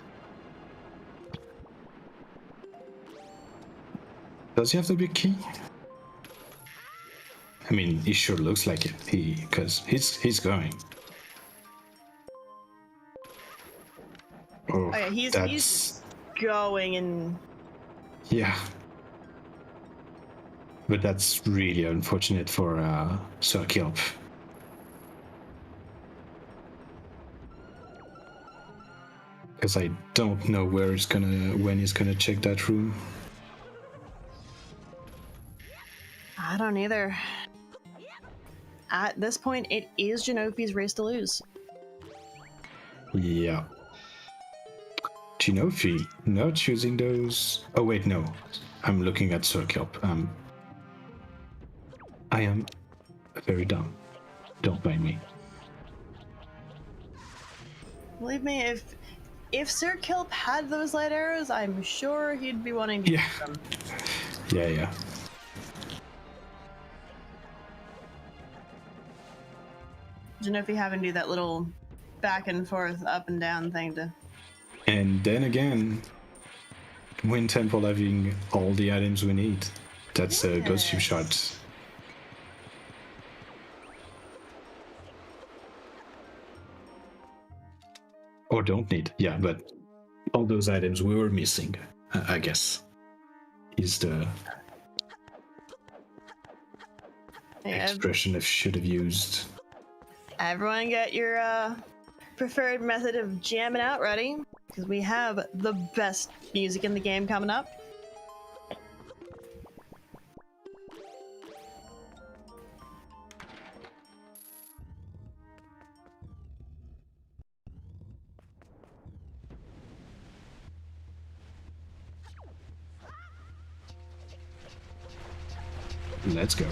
S3: Does he have the big key? I mean, he sure looks like it. Because he's going. Oh,
S2: yeah, he's going and.
S3: Yeah. But that's really unfortunate for SirKilp. Because I don't know when he's gonna check that room.
S2: I don't either. At this point, it is Gynophi's race to lose.
S3: Yeah. Gynophi not using those. Oh wait, no. I'm looking at SirKilp. I am very dumb. Don't mind me.
S2: Believe me, if SirKilp had those light arrows, I'm sure he'd be wanting to use them.
S3: Yeah.
S2: Gynophi having to do that little back and forth, up and down thing to.
S3: And then again, Wind Temple having all the items we need. That's a Ghost Tube shot. Or don't need, yeah, but all those items we were missing, I guess, is the expression I should have used.
S2: Everyone get your preferred method of jamming out ready, because we have the best music in the game coming up.
S3: Let's go.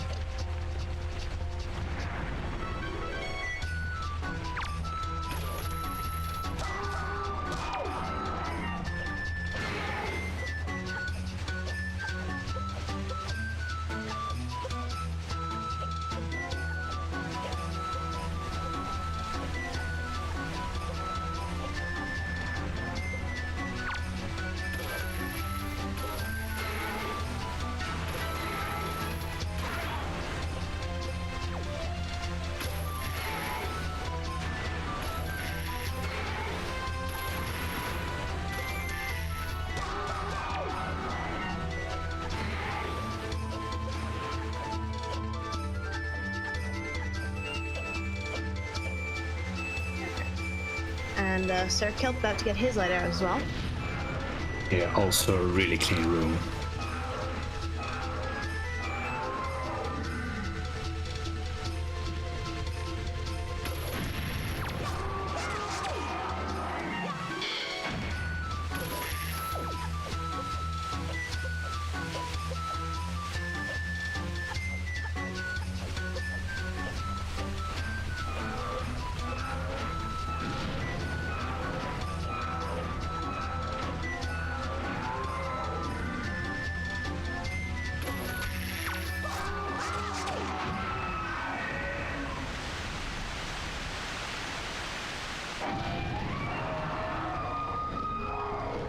S2: And SirKilp about to get his light arrows as well.
S3: Yeah, also a really clean room.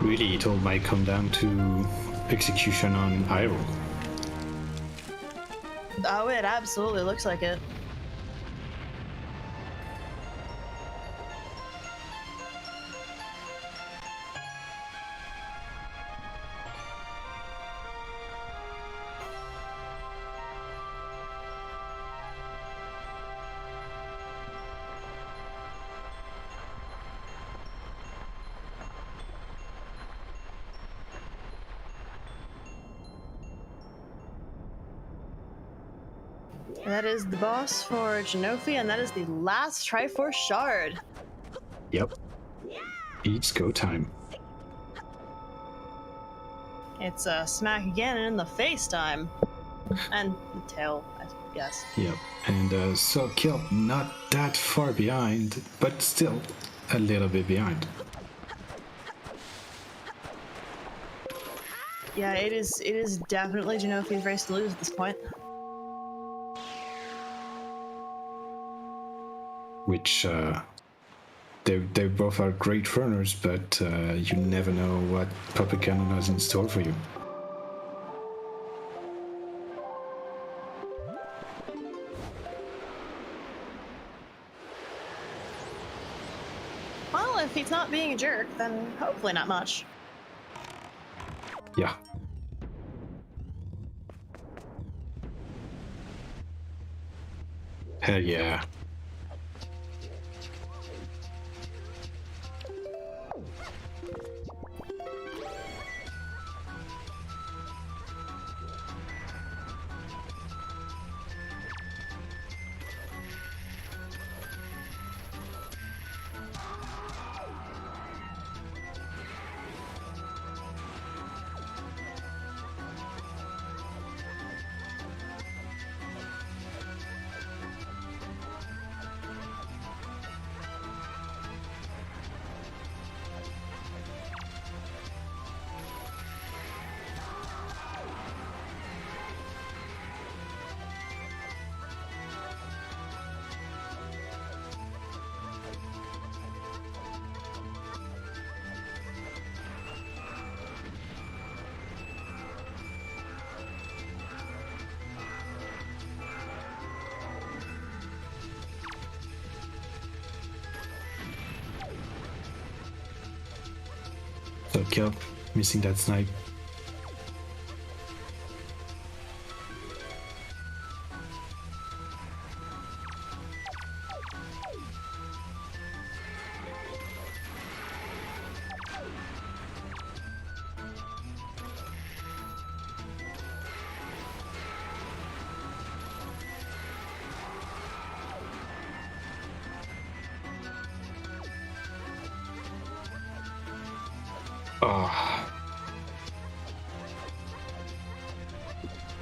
S3: Really, it all might come down to execution on Iroh.
S2: Oh, it absolutely looks like it. That is the boss for Gynophi, and that is the last Triforce Shard.
S3: Yep. It's go time.
S2: It's smack again and in the face time. And the tail, I guess.
S3: Yep. And SirKilp not that far behind, but still a little bit behind.
S2: Yeah, it is definitely Gynophi's race to lose at this point.
S3: Which they both are great runners, but you never know what Papa Ganon has in store for you.
S2: Well, if he's not being a jerk, then hopefully not much.
S3: Yeah. Hell yeah. SirKilp missing that snipe. Oh.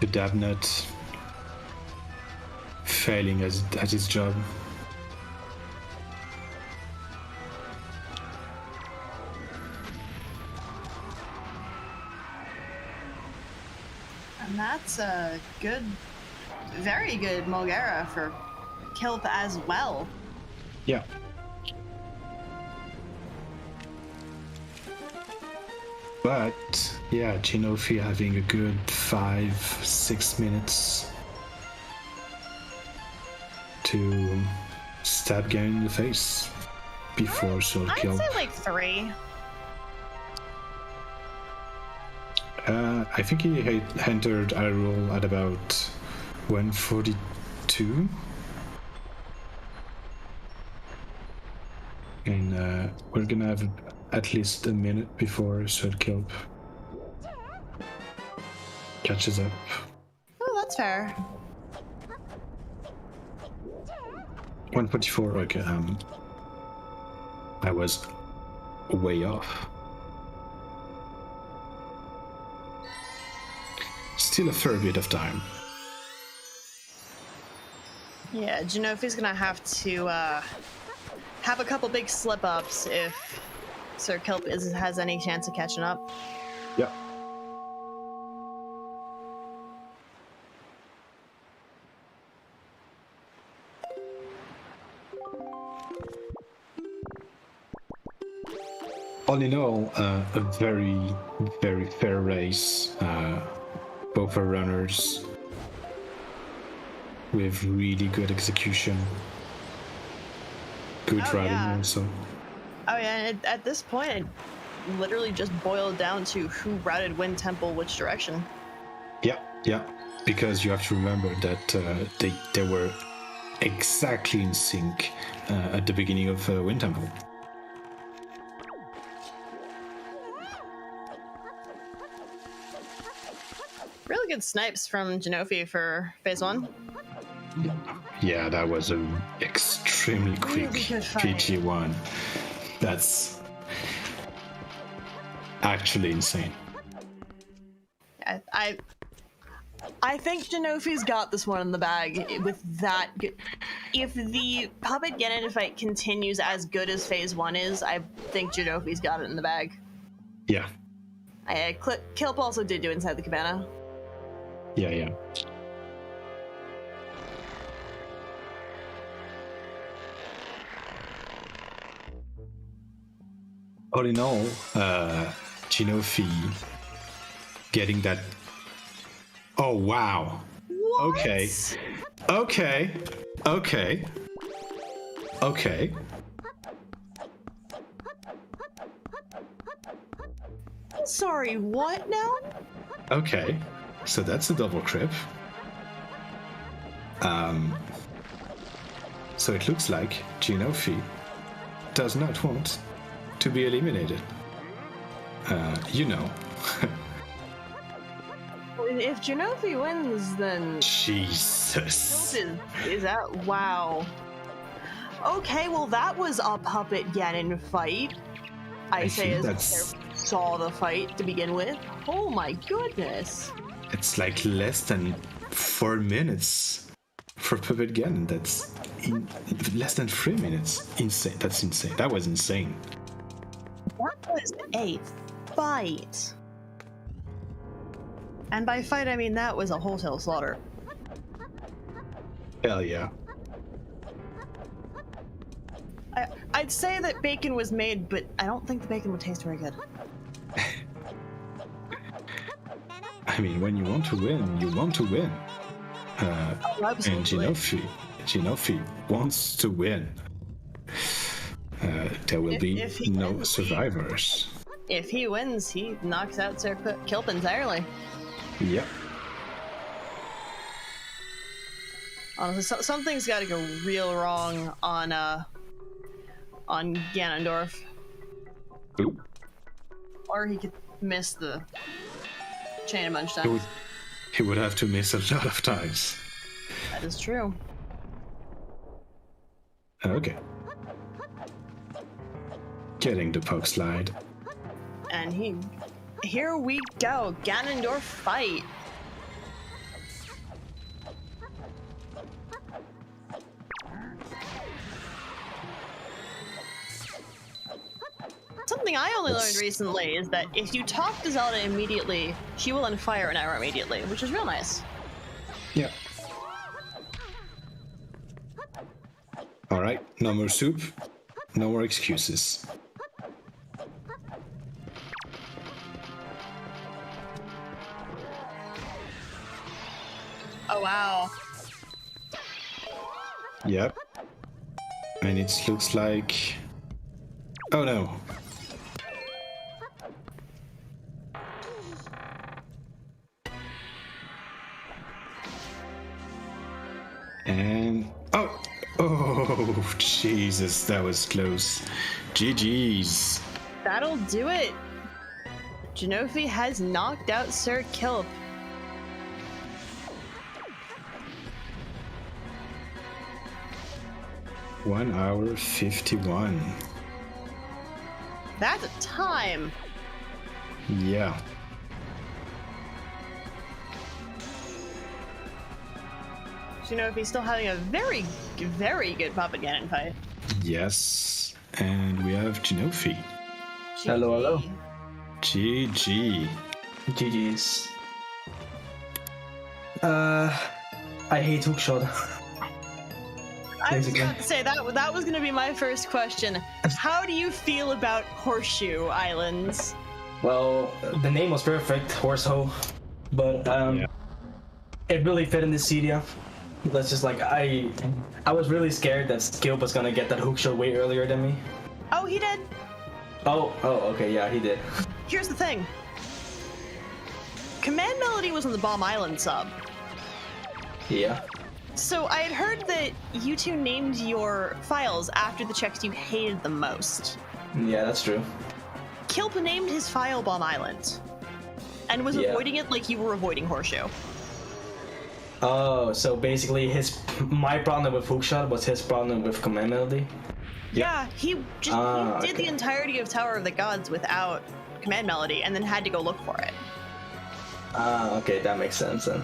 S3: The Dabnut failing at his job.
S2: And that's a good, very good Mulgara for Kilp as well.
S3: Yeah. But yeah, Gynophi having a good 5-6 minutes to stab Ganon in the face before
S2: I'd
S3: SirKilp.
S2: say like 3.
S3: I think he had entered Hyrule at about 142. And we're gonna have at least a minute before SirKilp catches up.
S2: Oh, that's fair.
S3: 144, okay, I was way off. Still a fair bit of time.
S2: Yeah, Gynophi's gonna have to have a couple big slip-ups if SirKilp has any chance of catching up.
S3: Yeah. All in all, a very, very fair race. Both are runners with really good execution. Good riding
S2: yeah.
S3: also.
S2: Oh yeah, at this point, it literally just boiled down to who routed Wind Temple which direction.
S3: Yeah, because you have to remember that they were exactly in sync at the beginning of Wind Temple.
S2: Really good snipes from Gynophi for phase 1.
S3: Yeah, that was an extremely quick
S2: Really good fight.
S3: PG1. That's actually insane.
S2: I think Gynophi's got this one in the bag with that. If the Puppet Ganon fight continues as good as Phase 1 is, I think Gynophi's got it in the bag.
S3: Yeah.
S2: Kilp also did do Inside the Cabana.
S3: Yeah. All in all, Gynophi getting that. Oh wow.
S2: What?
S3: Okay.
S2: Sorry, what now?
S3: Okay. So that's a double crip. So it looks like Gynophi does not want to be eliminated. You know.
S2: If Gynophi wins, then
S3: Jesus.
S2: is that wow? Okay, well that was a Puppet Ganon fight. I say
S3: think
S2: as I saw the fight to begin with. Oh my goodness!
S3: It's like less than 4 minutes for Puppet Ganon. That's less than 3 minutes. Insane. That's insane. That was insane.
S2: That was a fight. And by fight, I mean that was a wholesale slaughter.
S3: Hell yeah.
S2: I'd say that bacon was made, but I don't think the bacon would taste very good.
S3: I mean, when you want to win, you want to win. And Gynophi wants to win. There will be no survivors.
S2: If he wins, he knocks out SirKilp entirely.
S3: Yep.
S2: Honestly, something's got to go real wrong on Ganondorf.
S3: Ooh.
S2: Or he could miss the chain a bunch of times.
S3: He would have to miss a lot of times.
S2: That is true.
S3: Okay. Getting the poke slide.
S2: And here we go, Ganondorf fight. Something I only learned recently is that if you talk to Zelda immediately, she will then fire an arrow immediately, which is real nice.
S3: Yeah. Alright, no more soup, no more excuses.
S2: Oh wow.
S3: Yep. And it looks like... Oh no. And... Oh, Jesus, that was close. GG's.
S2: That'll do it. Gynophi has knocked out SirKilp.
S3: One hour 51.
S2: That's a time.
S3: Yeah.
S2: Gynophi's still having a very, very good Puppet Ganon fight.
S3: Yes. And we have Gynophi.
S4: Hello.
S3: GG.
S4: GG's. I hate hookshot.
S2: I was about to say that was going to be my first question. How do you feel about Horseshoe Islands?
S4: Well, the name was perfect, Horsehole, but it really fit in the Cedia. That's just like I was really scared that Skilp was gonna get that hookshot way earlier than me.
S2: Oh, he did.
S4: Oh, okay, yeah, he did.
S2: Here's the thing. Command Melody was on the Bomb Island sub.
S4: Yeah.
S2: So I had heard that you two named your files after the checks you hated the most.
S4: Yeah, that's true.
S2: Kilp named his file Bomb Island, and was avoiding it like you were avoiding Horseshoe.
S4: Oh, so basically my problem with hookshot was his problem with command melody.
S2: Yeah, he did the entirety of Tower of the Gods without command melody, and then had to go look for it.
S4: Okay, that makes sense then.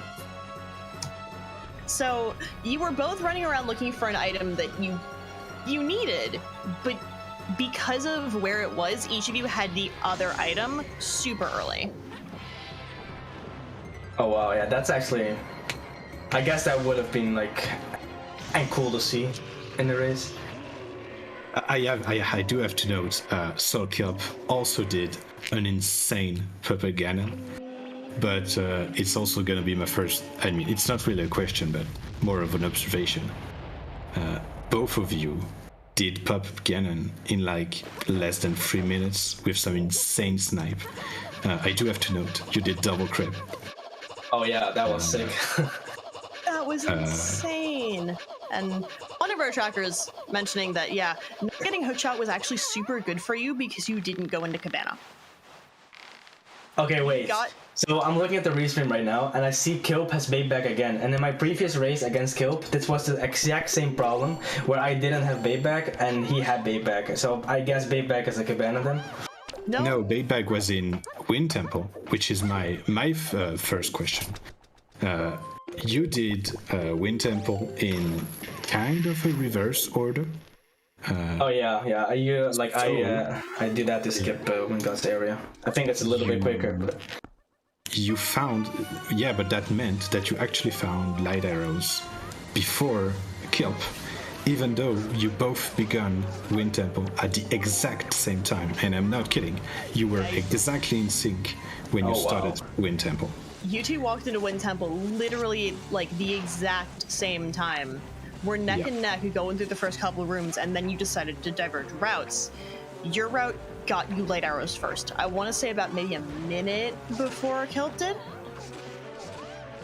S2: So you were both running around looking for an item that you needed, but because of where it was, each of you had the other item super early.
S4: Oh wow, yeah, that's actually. I guess that would have been like, and cool to see in the race.
S3: I do have to note, SirKilp also did an insane purple Ganon, but it's also gonna be my first. I mean, it's not really a question, but more of an observation. Both of you did pop Ganon in like less than 3 minutes with some insane snipe. I do have to note, you did double crib.
S4: Oh yeah, that was sick.
S2: That was insane. And one of our trackers mentioning that, yeah, not getting hookshot was actually super good for you because you didn't go into Cabana.
S4: Okay, wait. So I'm looking at the restream right now, and I see Kilp has bait back again. And in my previous race against Kilp, this was the exact same problem, where I didn't have bait back, and he had bait back. So I guess bait back is a Cabana then?
S3: No, bait back was in Wind Temple, which is my first question. You did Wind Temple in kind of a reverse order.
S4: Oh yeah. I did that to skip Wind God's area. I think it's a little bit quicker. But...
S3: You found, but that meant that you actually found light arrows before Kilp, even though you both begun Wind Temple at the exact same time. And I'm not kidding. You were exactly in sync when you started Wind Temple.
S2: You two walked into Wind Temple literally like the exact same time. We're neck and neck going through the first couple of rooms, and then you decided to diverge routes. Your route got you light arrows first. I want to say about maybe a minute before Kilp did.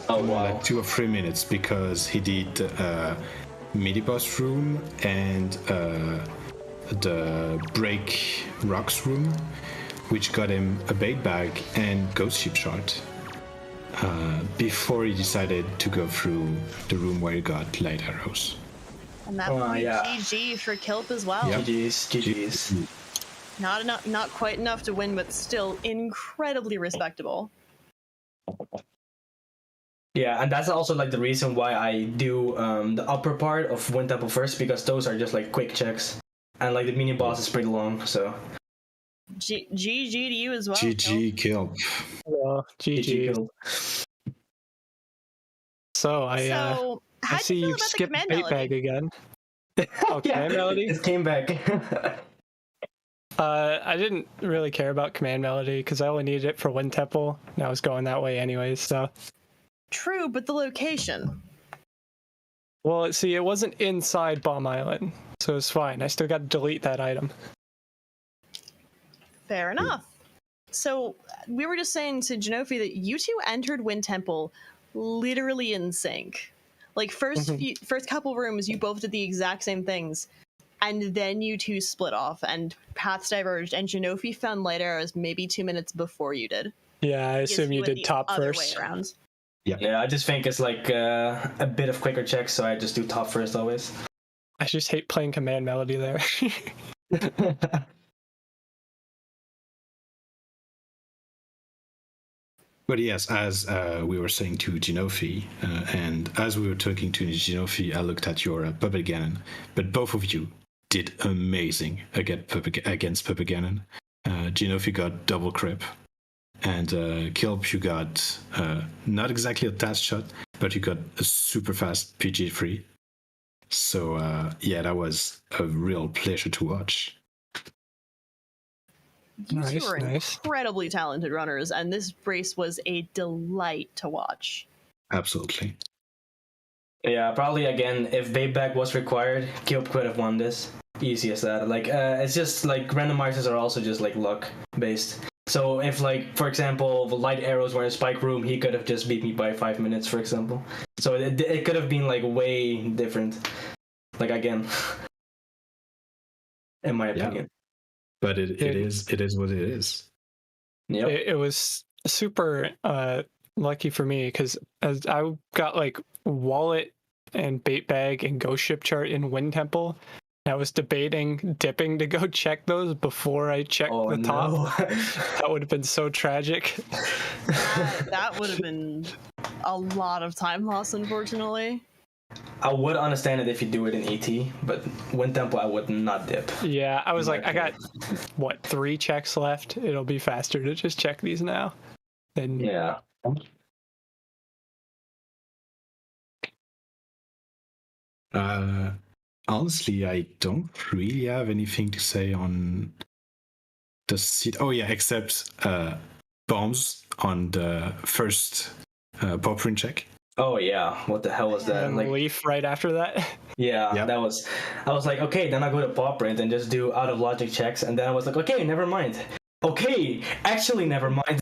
S3: Oh wow! Like 2 or 3 minutes, because he did mini boss room and the break rocks room, which got him a bait bag and ghost ship shot. Before he decided to go through the room where he got light arrows.
S2: And that would be GG for Kilp as well.
S3: Yep.
S4: GG's.
S2: Not quite enough to win, but still incredibly respectable.
S4: Yeah, and that's also like the reason why I do the upper part of Wind Temple first, because those are just like quick checks, and like the mini boss is pretty long. So
S2: GG to you as well.
S3: GG Kilp.
S5: Well, GG. So I see you skipped bait bag again. Oh, command melody?
S4: It came back.
S5: I didn't really care about command melody because I only needed it for Wind Temple, and I was going that way anyways. So
S2: true, but the location.
S5: Well, see, it wasn't inside Bomb Island, so it was fine. I still got to delete that item.
S2: Fair enough. So we were just saying to Gynophi that you two entered Wind Temple literally in sync. Like first couple rooms, you both did the exact same things, and then you two split off and paths diverged. And Gynophi found light arrows maybe 2 minutes before you did.
S5: Yeah, I assume you did top first.
S2: Way around.
S4: Yeah, I just think it's like a bit of quicker checks, so I just do top first always.
S5: I just hate playing command melody there.
S3: But yes, as we were saying to Gynophi, and as we were talking to Gynophi, I looked at your Puppet Ganon, but both of you did amazing against Puppet Ganon. Gynophi got double crip, and Kilp, you got not exactly a task shot, but you got a super fast PG3. So that was a real pleasure to watch.
S2: You two are incredibly talented runners, and this race was a delight to watch.
S3: Absolutely.
S4: Yeah, probably again, if Bayback was required, Kilp could have won this. Easy as that. Like, it's just like randomizers are also just like luck based. So if like, for example, the light arrows were in Spike Room, he could have just beat me by 5 minutes, for example. So it could have been like way different. Like again, in my opinion.
S3: Yeah. But it is what it is.
S4: Yep.
S5: It was super lucky for me because as I got like wallet and bait bag and ghost ship chart in Wind Temple. I was debating dipping to go check those before I checked the top.
S4: No.
S5: That would have been so tragic.
S2: That would have been a lot of time loss, unfortunately.
S4: I would understand it if you do it in ET, but Wind Temple I would not dip.
S5: Yeah, I was like, I got, 3 checks left? It'll be faster to just check these now. Then
S4: Yeah.
S3: Honestly, I don't really have anything to say on the seat. Oh yeah, except bombs on the first paw print check.
S4: Oh yeah, what the hell was that?
S5: and Leaf right after that.
S4: Yeah,
S3: Yep.
S4: that was. I was like, okay, then I go to paw print and just do out of logic checks, and then I was like, okay, never mind. Okay, actually, never mind.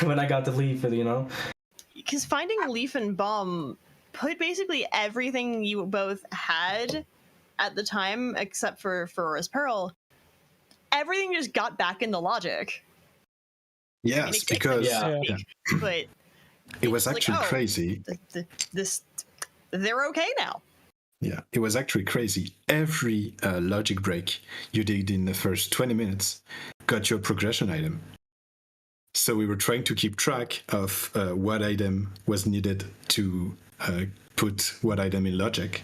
S4: When I got the leaf, you know.
S2: Because finding Leaf and Bomb put basically everything you both had at the time, except for Forest Pearl, everything just got back into logic.
S3: Yes, because
S4: Yeah.
S2: But
S3: it was
S2: it's like,
S3: actually
S2: oh,
S3: crazy.
S2: They're okay now.
S3: Yeah, it was actually crazy. Every logic break you did in the first 20 minutes got your progression item. So we were trying to keep track of what item was needed to put what item in logic.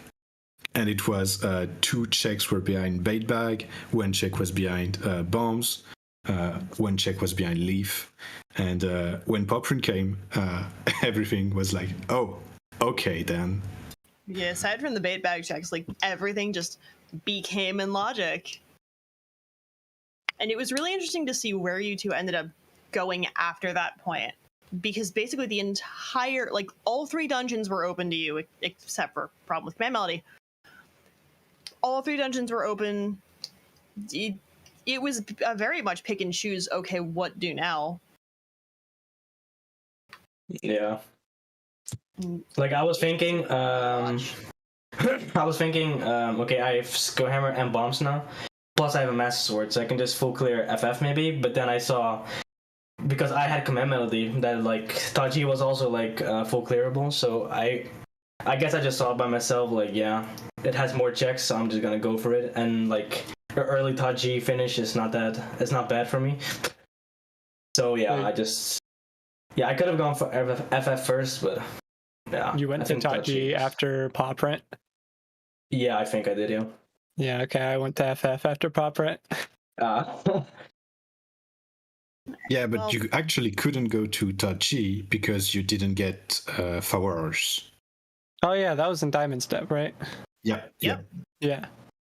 S3: And it was 2 checks were behind bait bag, 1 check was behind bombs, 1 check was behind leaf. And when Poprin came, everything was like, oh, okay then.
S2: Yeah, aside from the bait bag checks, like everything just became in logic. And it was really interesting to see where you two ended up going after that point. Because basically the entire, like all 3 dungeons were open to you, except for problem with Command Melody. All 3 dungeons were open. It was a very much pick and choose, okay, what do now?
S4: Yeah. Like I was thinking, okay, I have Skull Hammer and bombs now. Plus I have a Master Sword, so I can just full clear FF maybe. But then I saw, because I had Command Melody, that like Taji was also like full clearable. So I guess I just saw it by myself. Like yeah, it has more checks, so I'm just gonna go for it. And like early Taji finish is not bad for me. So yeah, I could have gone for FF first, but. Yeah,
S5: You went to Taji after paw print?
S4: Yeah, I think I did, yeah.
S5: Yeah, okay, I went to FF after paw print.
S3: Yeah, but
S2: Well-
S3: you actually couldn't go to Tachi because you didn't get flowers.
S5: Oh yeah, that was in Diamond Step, right?
S3: Yeah.
S2: Yep.
S5: Yeah.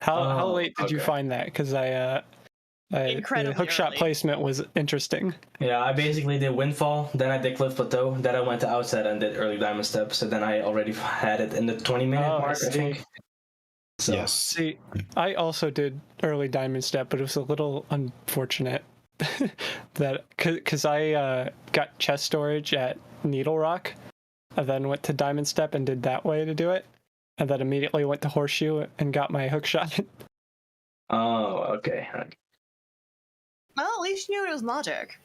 S5: How
S4: Oh,
S5: late did you
S4: okay.
S5: find that? Because the
S2: Incredibly
S5: hookshot
S2: early.
S5: placement was interesting.
S4: Yeah, I basically did Windfall, then I did Cliff Plateau, then I went to Outset and did Early Diamond Step, so then I already had it in the 20-minute
S5: Oh, I
S4: mark, I
S5: see.
S4: think. So,
S3: Yes.
S5: See, I also did early Diamond Step, but it was a little unfortunate that because I got chest storage at Needle Rock, and then went to Diamond Step and did that way to do it, and then immediately went to Horseshoe and got my hookshot.
S4: Oh, okay.
S2: Well, at least you knew it was logic.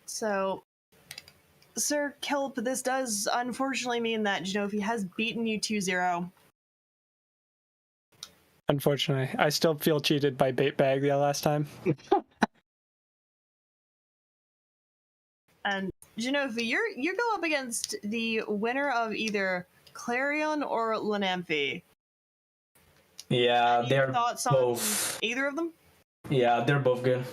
S2: So, SirKilp, this does unfortunately mean that Gynophi has beaten you 2-0.
S5: Unfortunately, I still feel cheated by bait bag the last time.
S2: And Gynophi, you go up against the winner of either Clarion or Lanamphy.
S4: Yeah,
S2: Any
S4: they're
S2: thoughts on
S4: both.
S2: either of them?
S4: Yeah, they're both good.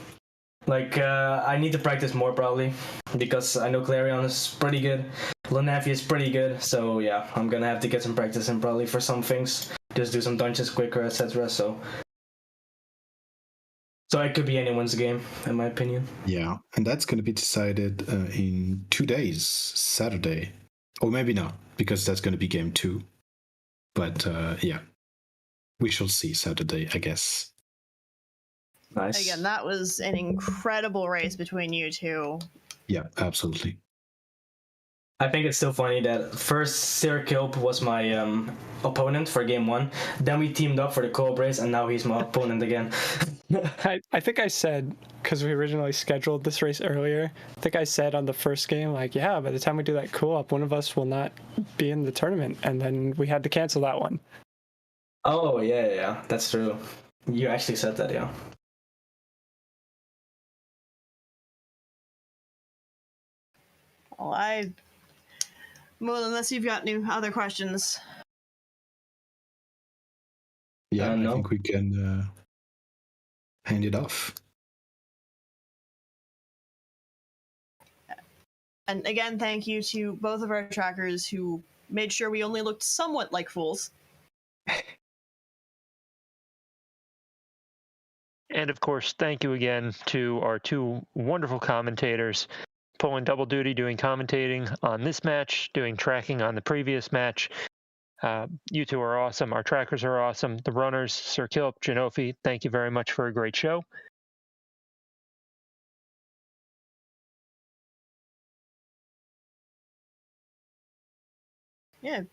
S4: Like, I need to practice more probably, because I know Clarion is pretty good. Lunafi is pretty good, so yeah, I'm gonna have to get some practice in probably for some things. Just do some dungeons quicker, etc. So it could be anyone's game, in my opinion.
S3: Yeah, and that's going to be decided in 2 days, Saturday. Or maybe not, because that's going to be game 2. But yeah, we shall see Saturday, I guess.
S4: Nice.
S2: Again, that was an incredible race between you two.
S3: Yeah, absolutely.
S4: I think it's still funny that first SirKilp was my opponent for game 1, then we teamed up for the co-op race, and now he's my opponent again.
S5: I think I said, because we originally scheduled this race earlier, I think I said on the first game, like, yeah, by the time we do that co-op, one of us will not be in the tournament, and then we had to cancel that one.
S4: Oh, yeah, that's true. You actually said that, yeah.
S2: Well, well, unless you've got new other questions.
S3: Yeah,
S4: No.
S3: I think we can hand it off.
S2: And again, thank you to both of our trackers who made sure we only looked somewhat like fools.
S1: And of course, thank you again to our two wonderful commentators, pulling double duty, doing commentating on this match, doing tracking on the previous match. You two are awesome. Our trackers are awesome. The runners, SirKilp, Gynophi, thank you very much for a great show.
S2: Yeah.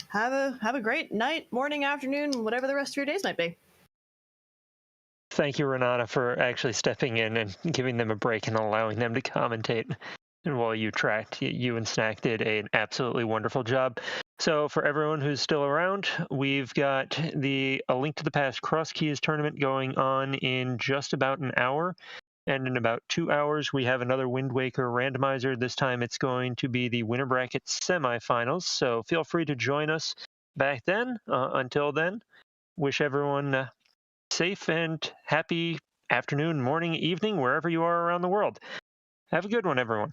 S2: Have a great night, morning, afternoon, whatever the rest of your days might be.
S1: Thank you, Renata, for actually stepping in and giving them a break and allowing them to commentate. And while you tracked, you and Snack did an absolutely wonderful job. So for everyone who's still around, we've got A Link to the Past Cross Keys tournament going on in just about an hour. And in about 2 hours, we have another Wind Waker randomizer. This time it's going to be the winner bracket semifinals. So feel free to join us back then. Until then, wish everyone safe and happy afternoon, morning, evening, wherever you are around the world. Have a good one, everyone.